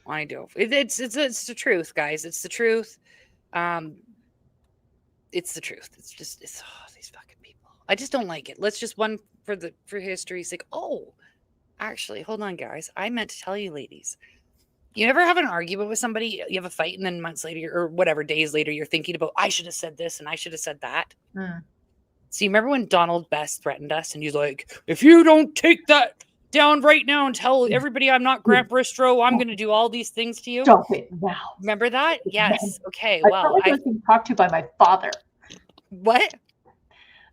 I do. It's the truth, guys. It's the truth. It's the truth. It's these fucking people. I just don't like it. Let's just one for history's sake. Oh, actually, hold on, guys. I meant to tell you, ladies. You ever have an argument with somebody, you have a fight, and then months later or whatever, days later, you're thinking about, I should have said this and I should have said that. So you remember when Donald Best threatened us and he's like, if you don't take that down right now and tell everybody I'm not Grant Bristow, I'm going to do all these things to you. Stop it now. Remember that? Yes. Okay. I Well, felt like I was being talked to by my father. What?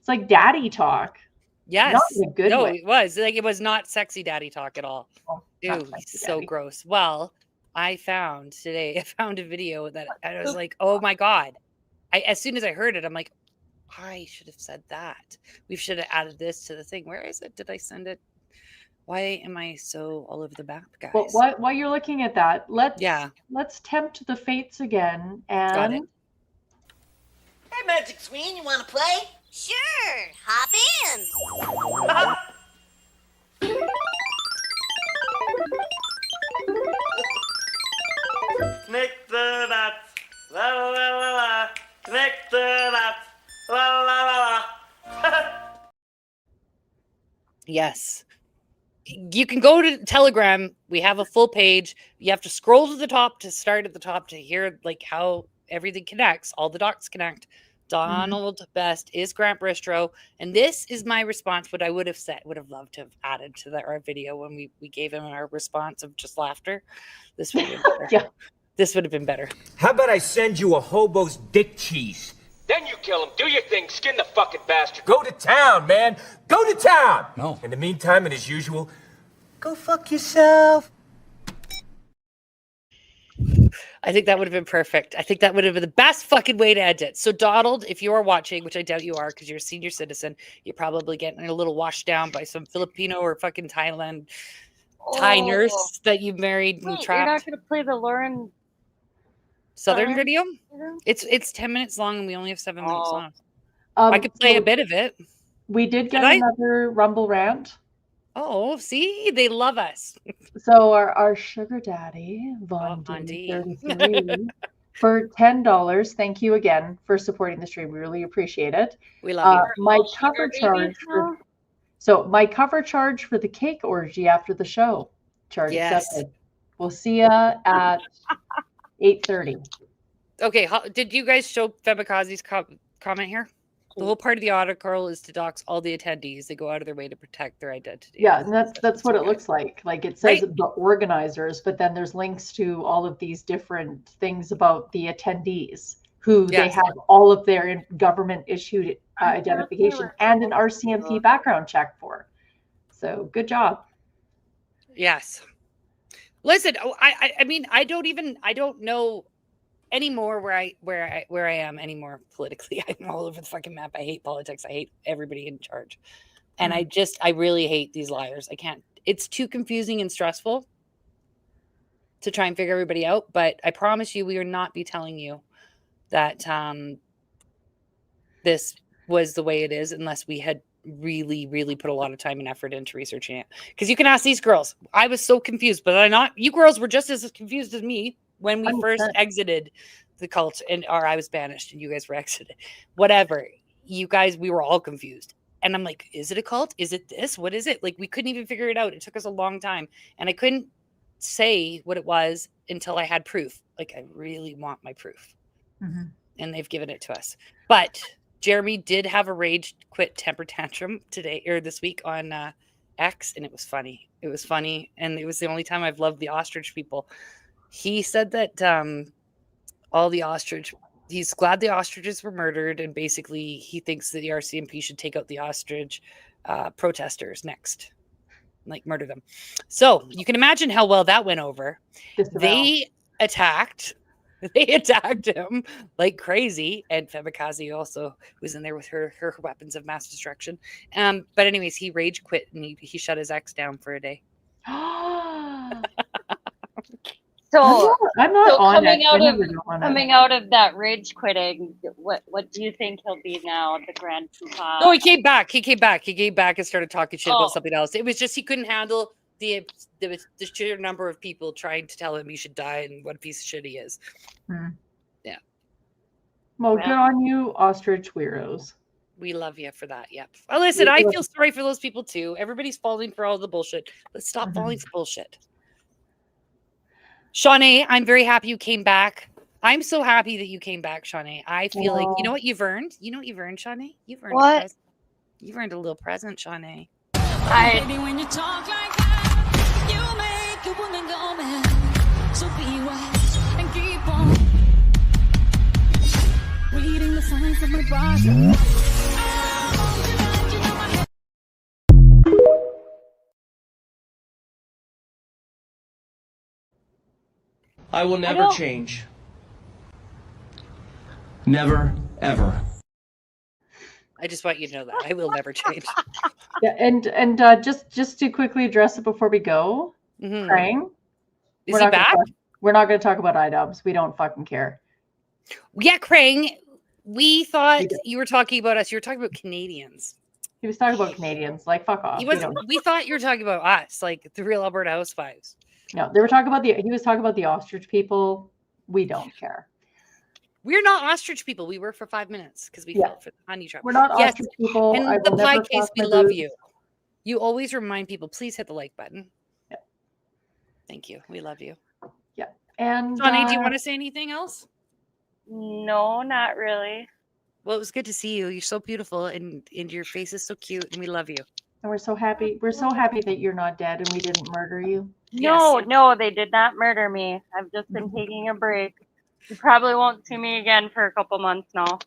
It's like daddy talk. Yes. Not in a good way. It was like, it was not sexy daddy talk at all. Ew, so daddy. gross. Well, I found a video that I was like, oh my God. As soon as I heard it, I'm like, I should have said that. We should have added this to the thing. Where is it? Did I send it? Why am I so all over the map, guys? Well, while you're looking at that, let's tempt the fates again. And got it. Hey, Magic Sween, you want to play? Sure, hop in. Connect the dots, la la la la la. Connect the dots, la la la la. Yes. You can go to Telegram. We have a full page. You have to scroll to the top to start at the top to hear like how everything connects. All the dots connect. Donald Best is Grant Bristow. And this is my response. What I would have loved to have added to our video when we gave him our response of just laughter. This would have been better. Yeah. This would have been better. How about I send you a hobo's dick cheese? Then you kill him. Do your thing. Skin the fucking bastard. Go to town, man. Go to town. No. In the meantime, and as usual, go fuck yourself. I think that would have been perfect. I think that would have been the best fucking way to end it. So, Donald, if you are watching, which I doubt you are because you're a senior citizen, you're probably getting a little washed down by some Filipino or fucking Thai nurse that you married and Wait, trapped. you're not going to play the Lauren Southern video? It's 10 minutes long and we only have 7 minutes long. I could play a bit of it. We did get another Rumble rant. Oh, see, they love us. So our sugar daddy, Vondi 33, for $10. Thank you again for supporting the stream. We really appreciate it. We love you. My cover charge for the cake orgy after the show. Charge accepted. We'll see ya at 8:30. Okay, did you guys show Femikaze's comment here? The whole part of the article is to dox all the attendees. They go out of their way to protect their identity. Yeah, and that's what it looks like. Like it says the organizers, but then there's links to all of these different things about the attendees who they have all of their government issued identification and an RCMP background check for. So good job. Yes. Listen, I mean, I don't know anymore where I am anymore politically. I'm all over the fucking map. I hate politics. I hate everybody in charge. And I really hate these liars. I can't. It's too confusing and stressful to try and figure everybody out. But I promise you, we will not be telling you that this was the way it is unless we had really, really put a lot of time and effort into researching it. Because you can ask these girls. I was so confused, but you girls were just as confused as me when we first exited the cult, or I was banished and you guys were exited. Whatever. You guys, we were all confused. And I'm like, is it a cult? Is it this? What is it? Like, we couldn't even figure it out. It took us a long time. And I couldn't say what it was until I had proof. Like, I really want my proof. Mm-hmm. And they've given it to us. But Jeremy did have a rage quit temper tantrum today or this week on X, and it was funny. It was funny. And it was the only time I've loved the ostrich people. He said that he's glad the ostriches were murdered, and basically he thinks that the RCMP should take out the ostrich protesters next, like murder them. So you can imagine how well that went over. They attacked him like crazy, and Femikaze also was in there with her weapons of mass destruction. But anyways, he rage quit and he shut his ex down for a day. So I'm not on coming it. Coming out of that rage quitting, what do you think he'll be now? The Grand Poobah? No, he came back. He came back and started talking shit about something else. It was just he couldn't handle the sheer number of people trying to tell him he should die and what a piece of shit he is. Yeah. Well, good on you, ostrich weirdos. We love you for that. Yep. Well, listen, I feel sorry for those people too. Everybody's falling for all the bullshit. Let's stop falling for bullshit. Shawnee, I'm very happy you came back. I'm so happy that you came back, Shawnee. I feel like, you know what you've earned? You know what you've earned, Shawnee? You've earned what? a present. You've earned a little present, Shawnee. Baby, when you talk like that, you make a woman go mad. So be wise and keep on reading the signs of my body. I will never change. Never, ever. I just want you to know that. I will never change. Yeah, and just to quickly address it before we go, Krang. Is he back? We're not going to talk about IDubs. We don't fucking care. Yeah, Krang. We thought you were talking about us. You were talking about Canadians. He was talking about Canadians. Like, fuck off. We thought you were talking about us, like the real Alberta Housewives. No, they were talking about he was talking about the ostrich people. We don't care. We're not ostrich people. We were for 5 minutes because we fell for the honey trap. We're not ostrich people. And the pie case, we love you. You always remind people, please hit the like button. Yeah. Thank you. We love you. Yeah. And Johnny, do you want to say anything else? No, not really. Well, it was good to see you. You're so beautiful and your face is so cute and we love you. And we're so happy. We're so happy that you're not dead and we didn't murder you. No, they did not murder me. I've just been taking a break. You probably won't see me again for a couple months now.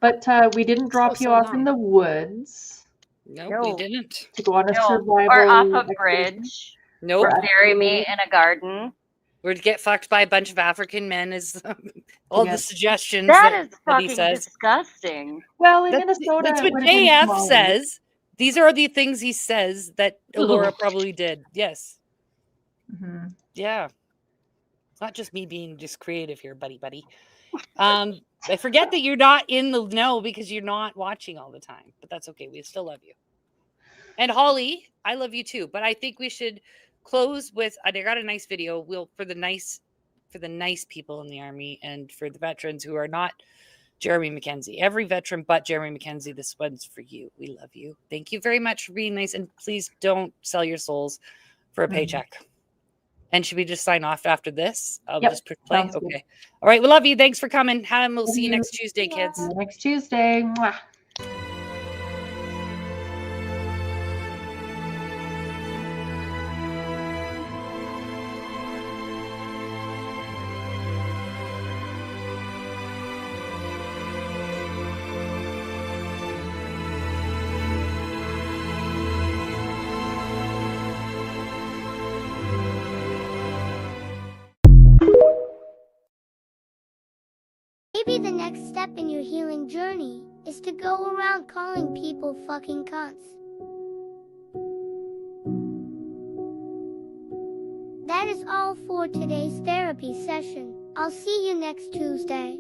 But we didn't drop you off in the woods. No, we didn't. To go on a survival. Or off a bridge. Nope. Or bury me in a garden. Or to get fucked by a bunch of African men is all the suggestions that is he fucking says. Disgusting. Well, in Minnesota, that's what JF says. These are the things he says that Laura probably did. Yes. Mm-hmm. Yeah. It's not just me being just creative here, buddy. I forget that you're not in the know because you're not watching all the time, but that's okay. We still love you. And Holly, I love you too, but I think we should close with, I got a nice video for the nice people in the army and for the veterans who are not Jeremy Mackenzie. Every veteran but Jeremy Mackenzie, this one's for you. We love you. Thank you very much for being nice, and please don't sell your souls for a paycheck. And should we just sign off after this? I'll just push play. Okay. Good. All right. We love you. Thanks for coming. We'll see you next Tuesday, kids. Next Tuesday. Mwah. Maybe the next step in your healing journey is to go around calling people fucking cunts. That is all for today's therapy session. I'll see you next Tuesday.